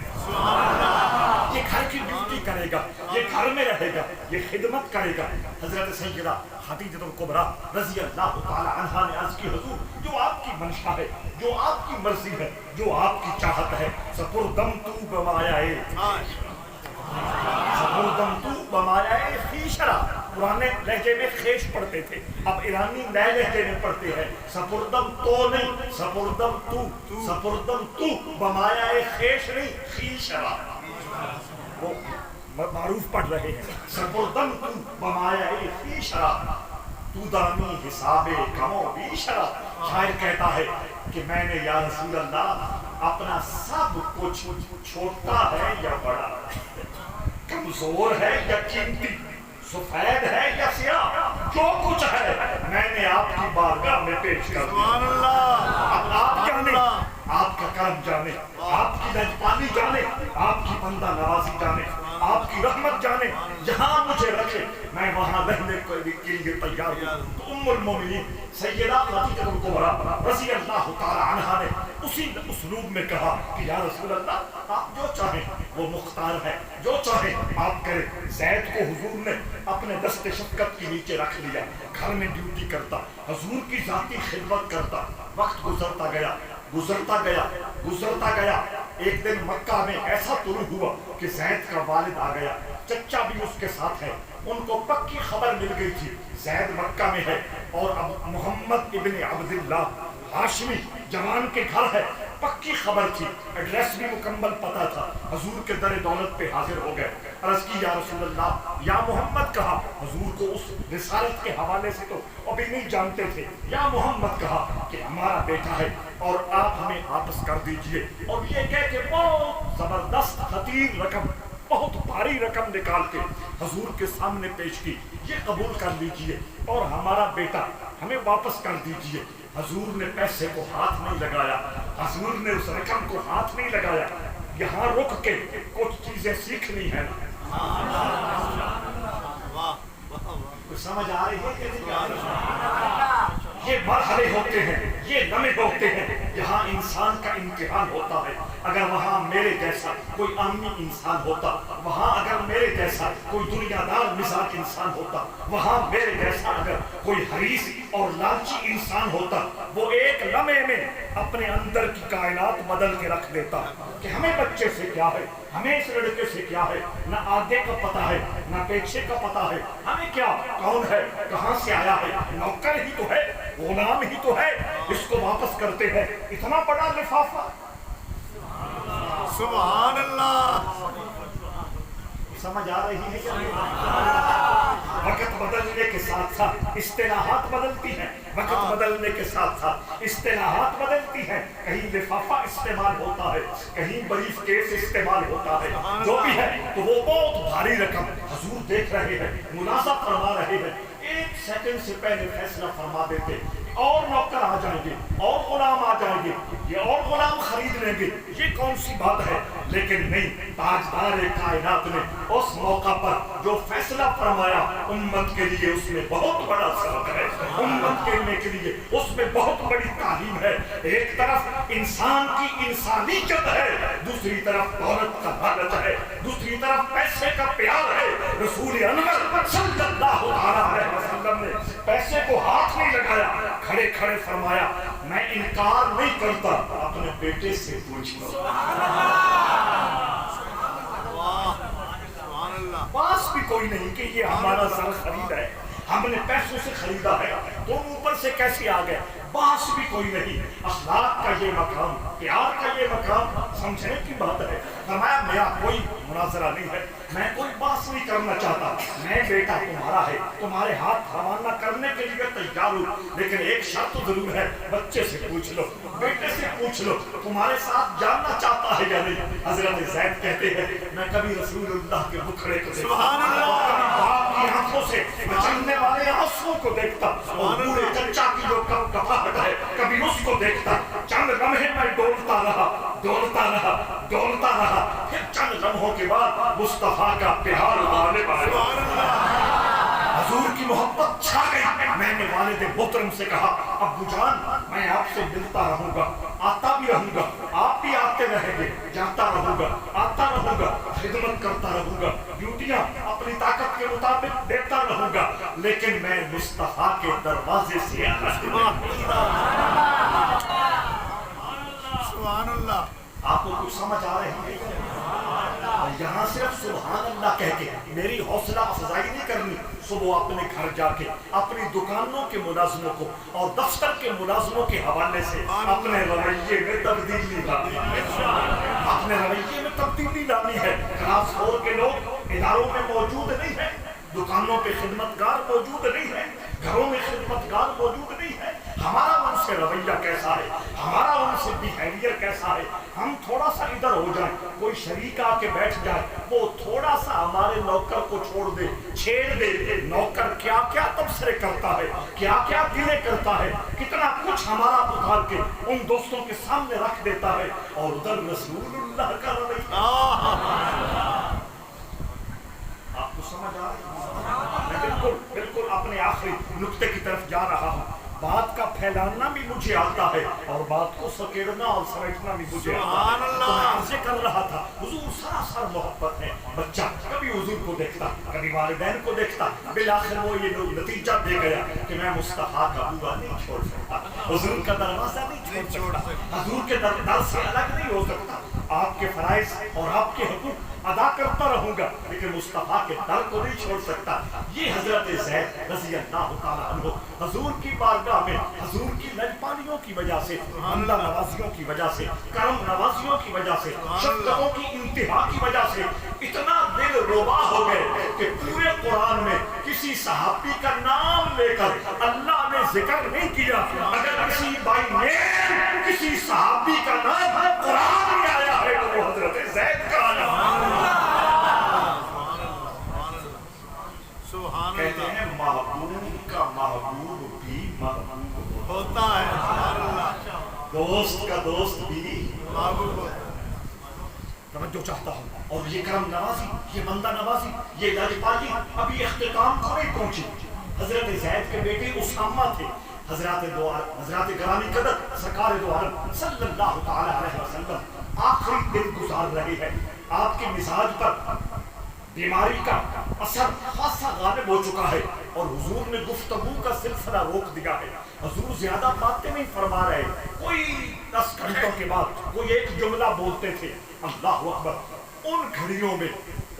یہ گھر کی ڈیوٹی کرے گا, یہ گھر میں رہے گا, یہ خدمت کرے گا. حضرت سیدہ خدیجہ الکبریٰ رضی اللہ تعالی عنہا نے عرض کی حضور جو آپ کی منشا ہے, جو آپ کی مرضی ہے, جو آپ کی چاہت ہے, سپردم تو بمایائے سپردم تو بمایائے خیشرا. پرانے لہجے میں خیش پڑھتے تھے, اب ایرانی نئے لہجے میں پڑھتے ہیں سپردم تو نہیں سپردم تو, سپردم تو بمایائے خیش نہیں خیشرا. وہ معروف پڑھ رہے ہیں سپردم تو بمایائے خیشرا تو دانی حساب کمو بیشرا. شاعر کہتا ہے کہ میں نے یا رسول اللہ اپنا سب کچھ چھوٹا ہے یا بڑا, کمزور ہے یا قیمتی, سفید ہے یا سیاہ, جو کچھ ہے میں نے آپ کی بارگاہ میں پیش کر دیا. اب آپ جانے, آپ کا کرم جانے, آپ کی نجبانی جانے, آپ کی بندہ نوازی جانے, آپ کی رحمت جانے. جہاں مجھے رکھے میں وہاں رہنے کے لیے تیار ہوں. تو ام المومنین سیدہ خدیجہ الکبریٰ رضی اللہ تعالی عنہا نے اسی اسلوب میں کہا کہ یا رسول اللہ آپ جو چاہیں وہ مختار ہے, جو چاہیں آپ کریں. زید کو حضور نے اپنے دست شفقت کے نیچے رکھ لیا, گھر میں ڈیوٹی کرتا, حضور کی ذاتی خدمت کرتا. وقت گزرتا گیا گزرتا گیا گزرتا گیا. ایک دن مکہ میں ایسا طلوع ہوا کہ زید کا والد آ گیا, چچا بھی اس کے ساتھ ہے. ان کو پکی خبر مل گئی تھی زید مکہ میں ہے اور اب محمد ابن عبداللہ ہاشمی جوان کے گھر ہے. پکی خبر تھی, ایڈریس بھی مکمل پتا تھا. حضور کے در دولت پہ حاضر ہو گئے. عرض کی یا رسول اللہ یا محمد کہا. حضور کو اس رسالت کے حوالے سے تو ابھی نہیں جانتے تھے. یا محمد کہا کہ ہمارا بیٹا ہے اور آپ ہمیں واپس کر دیجئے. اور یہ کہہ کے بہت زبردست خطیر رقم, بہت بھاری رقم نکال کے حضور کے سامنے پیش کی. یہ قبول کر لیجئے اور ہمارا بیٹا ہمیں واپس کر دیجئے. حضور نے پیسے کو ہاتھ نہیں لگایا, حضور نے اس رقم کو ہاتھ نہیں لگایا. یہاں رک کے کچھ چیزیں سیکھنی ہے. کچھ سمجھ آ رہی ہے کہ نہیں آ رہی؟ یہ مرحلے ہوتے ہیں, یہ لمحے ہوتے ہیں جہاں انسان کا امتحان ہوتا ہے. اگر وہاں میرے جیسا کوئی عامی انسان ہوتا, وہاں اگر میرے جیسا کوئی دنیا دار مزاج انسان ہوتا, وہاں میرے جیسا اگر کوئی حریص اور لالچی انسان ہوتا, وہ ایک لمحے میں اپنے اندر کی کائنات بدل کے رکھ دیتا کہ ہمیں بچے سے کیا ہے, ہمیں اس لڑکے سے کیا ہے, نہ آگے کا پتہ ہے نہ پیچھے کا پتہ ہے, ہمیں کیا کون ہے کہاں سے آیا ہے, نوکر ہی تو ہے غلام ہی تو ہے, اس کو واپس کرتے ہیں. اتنا بڑا لفافہ. سبحان اللہ. سمجھ آ رہی ہے کیا؟ وقت بدلنے کے ساتھ ساتھ اصطلاحات بدلتی ہیں، وقت بدلنے کے ساتھ ساتھ اصطلاحات بدلتی ہیں، کہیں لفافہ استعمال ہوتا ہے، کہیں بریف کیس استعمال ہوتا ہے، جو بھی ہے تو وہ بہت بھاری رقم حضور دیکھ رہے ہیں، ملازہ فرما رہے ہیں، 1 سیکنڈ سے پہلے فیصلہ فرما دیتے، اور نوکر آ جائیں گے اور غلام آ جائیں گے، یہ اور غلام خرید لیں گے، یہ کون سی بات ہے؟ لیکن نہیں، تاجدار کائنات نے اس موقع پر جو فیصلہ فرمایا امت کے لیے اس میں بہت بڑا سبق ہے، امت کے لیے اس میں بہت بڑی تعلیم ہے۔ ایک طرف انسان کی انسانیت ہے، دوسری طرف دولت کا لالچ ہے، دوسری طرف پیسے کا پیار ہے۔ رسول انور صلی اللہ علیہ وسلم نے پیسے کو ہاتھ نہیں لگایا، کھڑے کھڑے فرمایا میں انکار نہیں کرتا، اپنے بیٹے سے پوچھ لو۔ پاس بھی کوئی نہیں کہ یہ ہمارا زر خرید ہے، ہم نے پیسوں سے خریدا ہے، تم اوپر سے کیسے آ گئے؟ بحث بھی کوئی نہیں۔ اخلاق کا یہ مقام، پیار کا یہ مقام سمجھنے کی بات ہے۔ فرمایا میرا کوئی مناظرہ نہیں ہے، میں کوئی بحث نہیں کرنا چاہتا، میں بیٹا تمہارا ہے، تمہارے ہاتھ روانہ کرنے کے لیے تیار ہوں، لیکن ایک شرط ضرور ہے، بچے سے پوچھ لو، بیٹے سے پوچھ لو تمہارے ساتھ جاننا چاہتا ہے یا نہیں۔ حضرت زید کہتے ہیں میں کبھی رسول اللہ کے مکھڑے کو دیکھتا، کبھی باپ کی آنکھوں سے بچنے والے آنسوں کو دیکھتا، اور بوڑھے چچا کی جو کپاہٹ ہے کبھی اس کو دیکھتا۔ چند لمحے میں ڈولتا رہا، ڈولتا رہا، ڈولتا رہا، پھر چند لمحوں کے بعد مصطفیٰ کا پیار غالب آیا، حضور کی محبت چھا گئی۔ میں نے والد محترم سے کہا ابو جان میں آپ سے ملتا رہوں گا، آتا بھی رہوں گا، آپ بھی آتے رہیں گے، جاتا رہوں گا، آتا رہوں گا، خدمت کرتا رہوں گا، ڈیوٹیاں اپنی طاقت کے مطابق دیتا رہوں گا، لیکن میں مصطفیٰ کے دروازے سے سبحان اللہ۔ آپ کو کچھ سمجھ آ رہی ہے؟ اور یہاں صرف سبحان اللہ کہہ کے میری حوصلہ افزائی نہیں کرنی، صبح اپنے گھر جا کے اپنی دکانوں کے ملازموں کو اور دفتر کے ملازموں کے حوالے سے اپنے رویے میں تبدیلی لانی ہے، اپنے رویے میں تبدیلی لانی ہے۔ کلاس 4 کے لوگ اداروں میں موجود نہیں ہیں، دکانوں پہ خدمتگار موجود نہیں ہے، گھروں میں خدمتگار موجود نہیں ہے، ہمارا ان سے رویہ کیسا ہے، ہمارا ان سے بیہیویئر کیسا ہے۔ ہم تھوڑا سا ادھر ہو جائیں، کوئی شریک آ کے بیٹھ جائے، وہ تھوڑا سا ہمارے نوکر کو چھوڑ دے، چھیڑ دے، نوکر کیا کیا تبصرے کرتا ہے، کیا کیا گلے کرتا ہے، کتنا کچھ ہمارا اتار کے ان دوستوں کے سامنے رکھ دیتا ہے، اور ادھر رسول اللہ کا رویہ۔ آپ کو سمجھ آ رہا ہے؟ میں بالکل اپنے آخری نقطے کی طرف جا رہا ہوں۔ بات کا پھیلانا بھی مجھے آتا ہے اور بات کو سکیڑنا اور سمیٹنا بھی مجھے آتا ہے۔ تو میں عرض کر رہا تھا حضور سراسر محبت ہے، بچہ کبھی حضور کو دیکھتا، کبھی والدین کو دیکھتا، بالآخر وہ یہ نتیجہ دے گیا کہ میں مصطفیٰ کا بوا نہیں چھوڑ سکتا، حضور کا دروازہ نہیں چھوڑ سکتا، حضور کے در سے الگ نہیں ہو سکتا، آپ کے فرائض اور آپ کے حقوق ادا کرتا رہوں گا، لیکن مصطفیٰ کے در کو نہیں چھوڑ سکتا۔ یہ حضرت زید رضی اللہ تعالیٰ عنہ حضور کی بارگاہ میں حضور کی مہربانیوں کی وجہ سے، بندہ نوازیوں کی وجہ سے، کرم نوازیوں کی وجہ سے، شفقتوں کی انتہا کی وجہ سے اتنا دل ربا ہو گئے کہ پورے قرآن میں کسی صحابی کا نام لے کر اللہ نے ذکر نہیں کیا۔ اگر کسی بائی نیم کسی صحابی کا نام قرآن میں آیا ہے تو وہ حضرت زید کا آیا ہے۔ کہتے ہیں محبوب کا محبوب بھی محبوب ہوتا ہے، دوست کا دوست بھی محبوب۔ توجہ چاہتا ہوں، اور یہ کرم نوازی، یہ بندہ نوازی، یہ لاجپالی ابھی اختتام کو نہیں پہنچی۔ حضرت زید کے بیٹے اسامہ تھے، حضرات گرامی قدر سرکار دو عالم صلی اللہ تعالی علیہ وسلم آخری دن گزار رہے ہیں۔ آپ کے مزاج پر بیماری کا اثر خاصا غالب ہو چکا ہے، اور حضور نے گفتگو کا سلسلہ روک دیا ہے۔ حضور زیادہ باتیں نہیں فرما رہے، کوئی 10 گھنٹوں کے بعد کوئی ایک جملہ بولتے تھے، اللہ اکبر۔ ان گھڑیوں میں،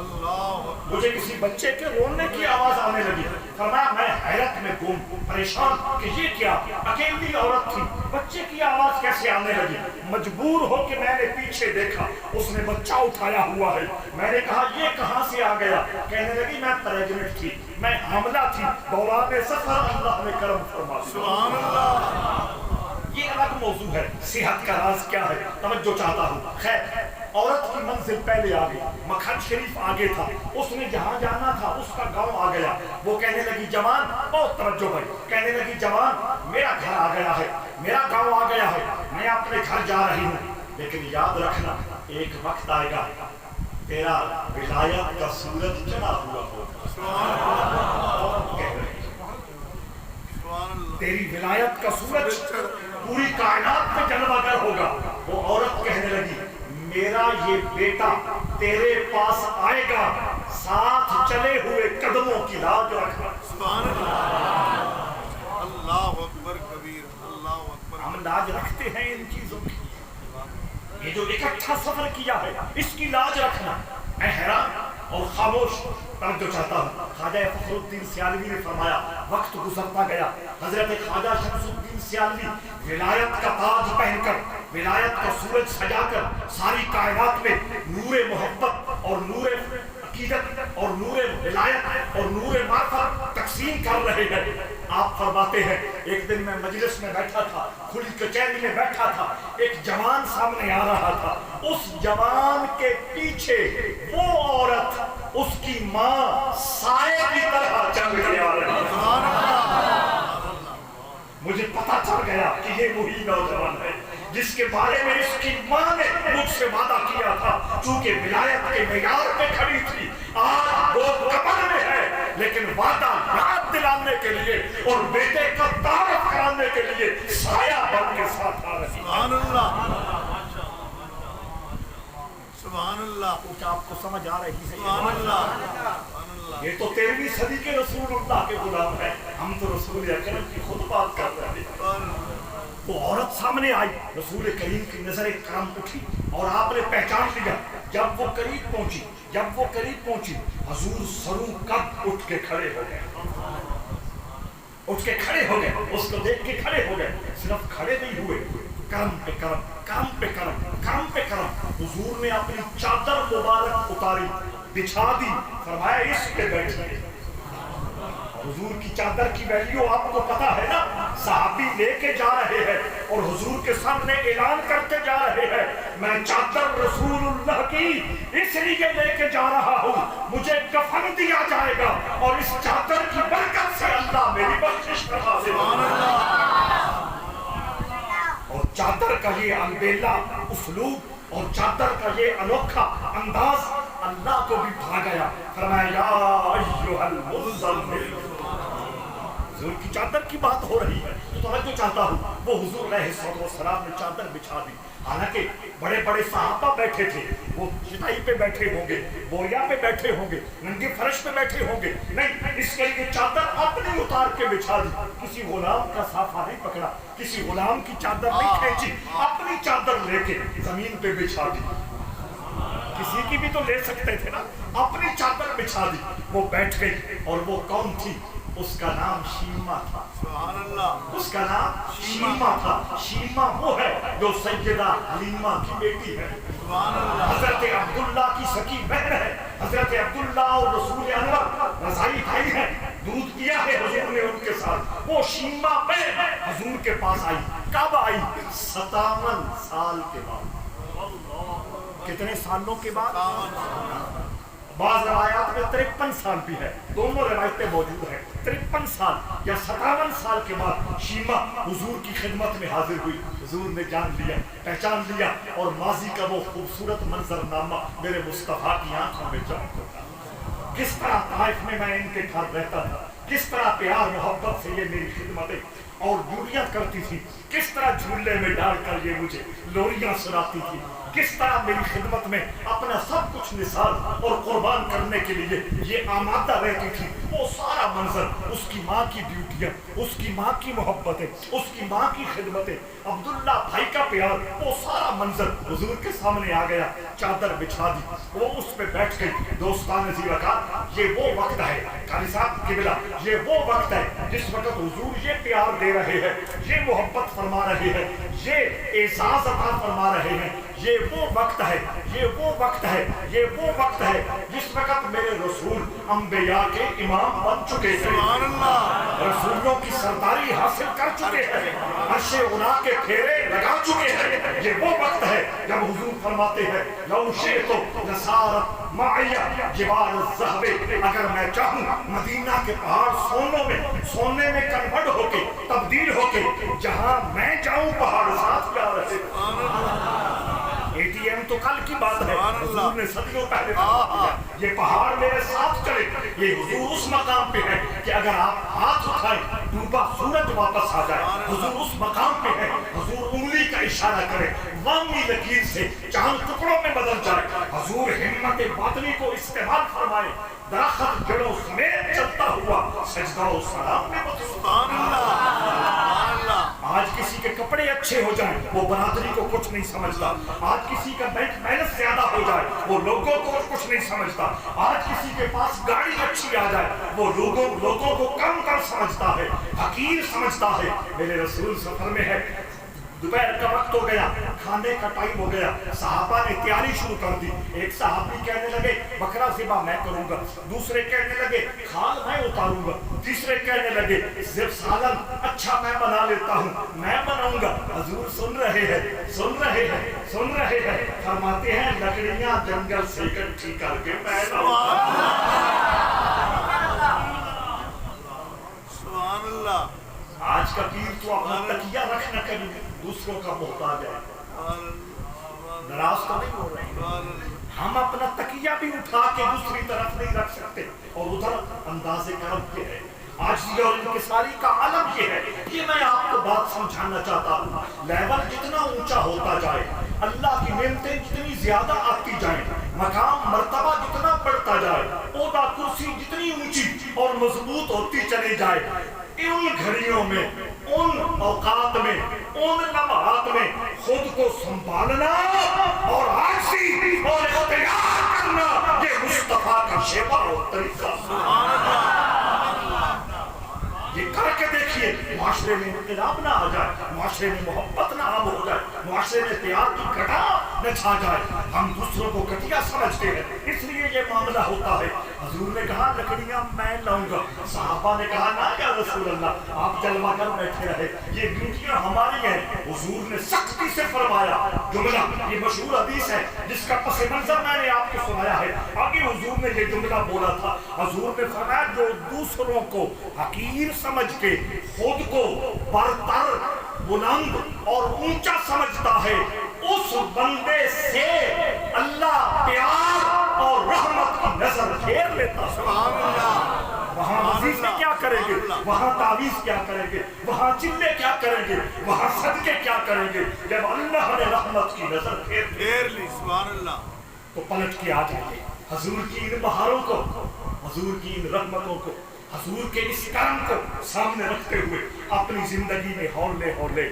اللہ مجھے کسی بچے کے رونے کی آواز آنے لگی، فرمایا میں حیرت میں گم پریشان کہ یہ کیا، اکیلی عورت تھی، بچے کی آواز کیسے آنے لگی؟ مجبور ہو کہ میں نے پیچھے دیکھا، اس نے بچہ اٹھایا ہوا ہے۔ میں نے کہا یہ کہاں سے آ گیا؟ کہنے لگی میں پریگننٹ تھی، میں حاملہ تھی، دوران سفر اللہ نے کرم فرما دیا۔ سبحان اللہ یہ الگ موضوع ہے، صحت کا راز کیا ہے توجہ چاہتا ہوں۔ خیر، عورت کی منزل پہلے آ گئی، مکھن شریف آگے تھا، اس نے جہاں جانا تھا اس کا گاؤں آ گیا۔ وہ کہنے لگی جوان، بہت توجہ بھائی، کہنے لگی جوان میرا گھر آ گیا ہے، میرا گاؤں آ گیا ہے، میں اپنے گھر جا رہی ہوں، لیکن یاد رکھنا ایک وقت آئے گا تیرا ولایت کا سورج چڑھا ہوا ہوگا۔ تیری ولایت کا سورج پوری کائنات میں جلوہ گر ہوگا۔ وہ عورت کہنے لگی میرا یہ بیٹا تیرے پاس آئے گا، ساتھ چلے ہوئے قدموں کی لاج رکھنا۔ سبحان اللہ اللہ اکبر کبیر اللہ اکبر۔ ہم لاج رکھتے ہیں ان چیزوں کی، یہ جو اکٹھا سفر کیا ہے اس کی لاج رکھنا۔ میں حیران اور خاموش توجہ چاہتا ہوں۔ خواجہ فخر الدین سیالوی نے فرمایا وقت گزرتا گیا، حضرت خواجہ شمس الدین سیالوی ولایت کا تاج پہن کر، ولایت کا سورج سجا کر ساری کائنات میں نور محبت اور نور عقیدت اور نور ولایت اور نور معرفت تقسیم کر رہے ہیں۔ آپ فرماتے ہیں ایک دن میں مجلس میں بیٹھا تھا، کھلی کچہری میں بیٹھا تھا، ایک جوان سامنے آ رہا تھا، اس جوان کے پیچھے وہ عورت، اس کی ماں سائے کی طرح چل کے آ رہی ہے۔ مجھے پتا چل گیا کہ یہ وہی نوجوان ہے جس کے بارے میں اس کی ماں نے مجھ سے وعدہ کیا تھا، چونکہ ولایت کے معیار پہ کھڑی تھی۔ آج وہ قبر میں ہے لیکن وعدہ یاد دلانے کے لیے اور بیٹے کا تعارف کرانے کے لیے سایہ بن کے ساتھ آ رہی ہے۔ سبحان اللہ سبحان اللہ کچھ آپ کو سمجھ آ رہی ہے؟ سبحان اللہ یہ تو 13ویں صدی کے رسول اللہ کے غلام ہیں، ہم تو رسول اکرم کی خود بات کر رہے ہیں۔ وہ عورت سامنے آئی، رسول کریم کی نظر کرم اٹھی اور آپ نے پہچان لیا۔ جب وہ قریب پہنچی حضور سروں کب اٹھ کے کھڑے ہو گئے، اس کو دیکھ کے کھڑے ہو گئے۔ صرف کھڑے نہیں ہوئے، کرم پہ کرم، کرم پہ کرم، کرم پہ کرم۔ حضور نے اپنی چادر مبارک اتاری، بچھا دی، فرمایا اس پہ بیٹھیے۔ حضور کی چادر کی ویلیو آپ کو پتا ہے نا، صحابی لے کے جا رہے ہیں اور حضور کے سامنے اعلان کرتے جا رہے ہیں میں چادر رسول اللہ کی اس لیے لے کے جا رہا ہوں، مجھے کفن دیا جائے گا اور اس چادر کی برکت سے اللہ میری بخشش کرا دے گا۔ اور چادر کا یہ البیلا اسلوب اور چادر کا یہ انوکھا انداز اللہ کو بھی بھا گیا۔ فرمایا یا ایھا المزمل، حضور کی چادر کی بات ہو رہی ہے تو توجہ چاہتا ہوں۔ وہ حضور علیہ الصلوۃ والسلام نے چادر بچھا دی، حالانکہ بڑے بڑے صحابہ بیٹھے تھے، وہ چٹائی پہ بیٹھے ہوں گے، بوریا پہ بیٹھے ہوں گے، ننگے فرش پہ بیٹھے ہوں گے، نہیں، اس کے لیے چادر اپنی اتار کے بچھا دی۔ کسی غلام کا صافہ نہیں پکڑا، کسی غلام کی چادر نہیں کھینچی، اپنی چادر لے کے زمین پہ بچھا دی۔ کسی کی بھی تو لے سکتے تھے نا، اپنی چادر بچھا دی، وہ بیٹھ گئی۔ اور وہ کون تھی؟ اس کا نام شیما تھا۔ سبحان اللہ اس کا نام شیما تھا۔ شیما وہ ہے جو سیدہ حلیمہ کی بیٹی ہے، سبحان اللہ حضرت عبداللہ کی سکی بہن ہے۔ حضرت عبداللہ اور رسول انور رضائی بھائی ہیں، دودھ پیا ہے حضور نے ان کے ساتھ۔ وہ شیما بہن حضور کے پاس آئی، کب آئی؟ 57 سال کے بعد۔ کتنے سالوں کے بعد؟ بعض روایات میں 53 سال بھی ہے، دونوں روایتیں موجود ہیں۔ 53 سال یا 57 سال کے بعد شیما حضور کی خدمت میں حاضر ہوئی۔ حضور نے جان لیا، پہچان لیا، اور ماضی کا وہ خوبصورت منظرنامہ میرے مصطفیٰ کی آنکھوں میں چمک اٹھا۔ کس طرح طائف میں میں ان کے گھر رہتا تھا، کس طرح پیار محبت سے یہ میری خدمتیں اور ڈیوٹیاں کرتی تھی، کس طرح جھولے میں ڈال کر یہ مجھے لوریاں سناتی تھی، کس طرح میری خدمت میں اپنا سب کچھ نثار اور قربان کرنے کے لیے یہ آمادہ رہتی تھی۔ وہ سارا منظر، اس کی ماں کی ڈیوٹیاں، اس کی ماں کی محبتیں، اس کی ماں کی خدمتیں، عبداللہ بھائی کا پیار، وہ سارا منظر حضور کے سامنے آ گیا، چادر بچھا دی، وہ اس پہ بیٹھ گئی۔ دوستان عزیز کہا یہ وہ وقت ہے، قاری صاحب قبلہ یہ وہ وقت ہے جس وقت حضور یہ پیار دے رہے ہیں، یہ محبت فرما رہے ہیں، یہ اعزاز عطا فرما رہے ہیں، یہ وہ وقت ہے، یہ وہ وقت ہے، یہ وہ وقت ہے جس وقت میرے رسول انبیاء کے امام بن چکے ہیں، سبحان اللہ، رسولوں کی سرداری حاصل کر چکے ہیں، عرش اولا کے پھیرے لگا چکے ہیں۔ یہ وہ وقت ہے جب حضور فرماتے ہیں لو شئت لصارت معی جبال الذہب، اگر میں چاہوں مدینہ کے پہاڑ سونے میں کنورٹ ہو کے تبدیل ہو کے جہاں میں جاؤں پہاڑ ساتھ جا رہے۔ اے ٹی ایم تو کل کی بات ہے، حضور نے صدیوں پہلے فرمایا یہ پہاڑ میرے ساتھ چلے۔ یہ حضور اس مقام پہ ہے کہ اگر آپ ہاتھ اٹھائیں ڈوبا سورج واپس آ جائے، حضور اس مقام پہ ہے، حضور انگلی کا اشارہ کرے وامی لکیر سے چاند ٹکڑوں میں بدل جائے، حضور ہمت باطنی کو استعمال فرمائے، درخت جڑوں سمیت چلتا ہوا سجدہ و سلام میں سبحان اللہ، سبحان اللہ۔ آج کسی کے کپڑے اچھے ہو جائیں وہ برادری کو کچھ نہیں سمجھتا، آج کسی کا بینک بیلنس زیادہ ہو جائے وہ لوگوں کو کچھ نہیں سمجھتا، آج کسی کے پاس گاڑی اچھی آ جائے وہ لوگوں کو کم کر سمجھتا ہے، حقیر سمجھتا ہے۔ میرے رسول سفر میں ہے، دوپہر کا وقت ہو گیا، کھانے کا ٹائم ہو گیا، صحابہ نے تیاری شروع کر دی۔ ایک صحابی کہنے لگے بکرا ذبح میں کروں گا، دوسرے کہنے لگے کھال میں اتاروں گا، تیسرے کہنے لگے سالن اچھا میں بنا لیتا ہوں، میں بناؤں گا۔ حضور سن رہے ہیں، فرماتے ہیں لکڑیاں جنگل سے اکٹھی کر کے میں لاؤں گا۔ سبحان اللہ، آج کا پیر تو اپنا تکیہ رکھ نہ کری دوسروں کا محتاج ہے، ناراض تو نہیں ہو رہے، ہم اپنا تکیہ بھی اٹھا کے دوسری طرف نہیں رکھ سکتے، اور ادھر انداز کرم کے ہے، عاجزی اور انکساری کا عالم یہ ہے۔ یہ میں آپ کو بات سمجھانا چاہتا ہوں، لیول جتنا اونچا ہوتا جائے، اللہ کی نعمتیں جتنی زیادہ آتی جائیں، مقام مرتبہ جتنا بڑھتا جائے، عہدہ کرسی جتنی اونچی اور مضبوط ہوتی چلی جائے، ان گھڑیوں میں، ان اوقات میں، ان لمحات میں خود کو سنبھالنا اور عاجزی اور اختیار کرنا یہ مصطفیٰ کا شیوا اور طریقہ۔ یہ کر کے دیکھیے، معاشرے میں انقلاب نہ آ جائے، معاشرے میں محبت نہ عام ہو جائے، معاشرے میں پیار کی گھٹا نہ چھا جائے۔ ہم دوسروں کو گھٹیا سمجھتے ہیں، اس لیے یہ معاملہ ہوتا ہے۔ حضور نے کہا لکڑیاں میں لاؤں گا، صحابہ نے کہا نہ یا رسول اللہ آپ جلوہ کر بیٹھے رہے، یہ ڈیوٹیاں ہماری ہیں۔ حضور نے سختی سے فرمایا جملہ، یہ مشہور حدیث ہے جس کا پس منظر میں نے آپ کو سنایا ہے، آگے حضور نے یہ جملہ بولا تھا۔ حضور نے فرمایا جو دوسروں کو حقیر سمجھ کے خود کو برتر، بلند اور اونچا سمجھتا ہے، اس بندے سے اللہ پیار اور رحمت کی نظر پھیر لیتا ہے۔ سبحان اللہ، وہاں وظیفے کیا کریں گے، وہاں تعویذ کیا کریں گے، وہاں چلے کیا کریں گے، وہاں صدقے کیا کریں گے، جب اللہ نے رحمت کی نظر پھیر لی، سبحان اللہ، تو پلٹ کے آ جائیں گے۔ حضور کی ان بہاروں کو، حضور کی ان رحمتوں کو، حضور کے اس کرم کو سامنے رکھتے ہوئے اپنی زندگی میں ہولے ہولے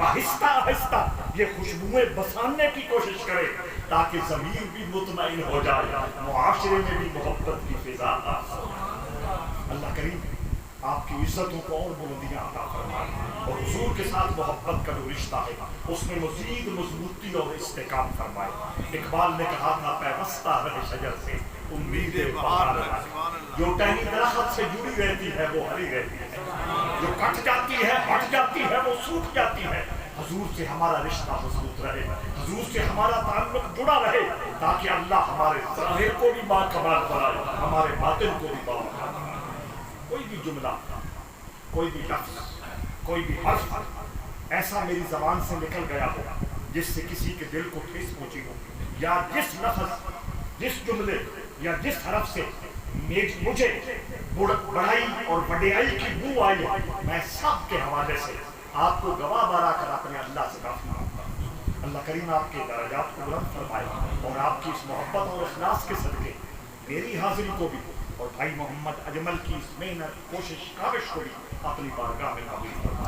آہستہ آہستہ یہ خوشبوئیں بسانے کی کوشش کرے تاکہ ضمیر بھی مطمئن ہو جائے، معاشرے میں بھی محبت کی فضا آ۔ اللہ کریم آپ کی عزتوں کو اور بلندیاں عطا فرمائے، اور حضور کے ساتھ محبت کا جو رشتہ ہے اس میں مزید مضبوطی اور استحکام فرمائے۔ اقبال نے کہا تھا پیوستہ رہے شجر سے امید بہار رہے، جو ٹہنی درخت سے جڑی رہتی ہے وہ ہری رہتی ہے، جو کٹ جاتی ہے ہٹ جاتی ہے وہ سوکھ جاتی ہے۔ حضور سے ہمارا رشتہ مضبوط رہے، حضور سے ہمارا تعلق جڑا رہے، تاکہ اللہ ہمارے ظاہر کو بھی باکمال بنائے، ہمارے باطن کو بھی باکمال بنائے۔ کوئی بھی جملہ، کوئی بھی لفظ، کوئی بھی حرف ایسا میری زبان سے نکل گیا ہو جس سے کسی کے دل کو ٹھیس پہنچی ہو، یا جس لفظ، جس جملے یا جس حرف سے مجھے بڑائی اور وڈیائی کی بو آئی، میں سب کے حوالے سے آپ کو گواہ بنا کر اپنے اللہ سے معافی مانگتا ہوں۔ اللہ کریم آپ کے درجات کو بلند فرمائے، اور آپ کی اس محبت اور اخلاص کے صدقے میری حاضری کو بھی اور بھائی محمد اجمل کی اس محنت، کوشش، کاوش کو بھی اپنی بارگاہ میں قبول فرمائے۔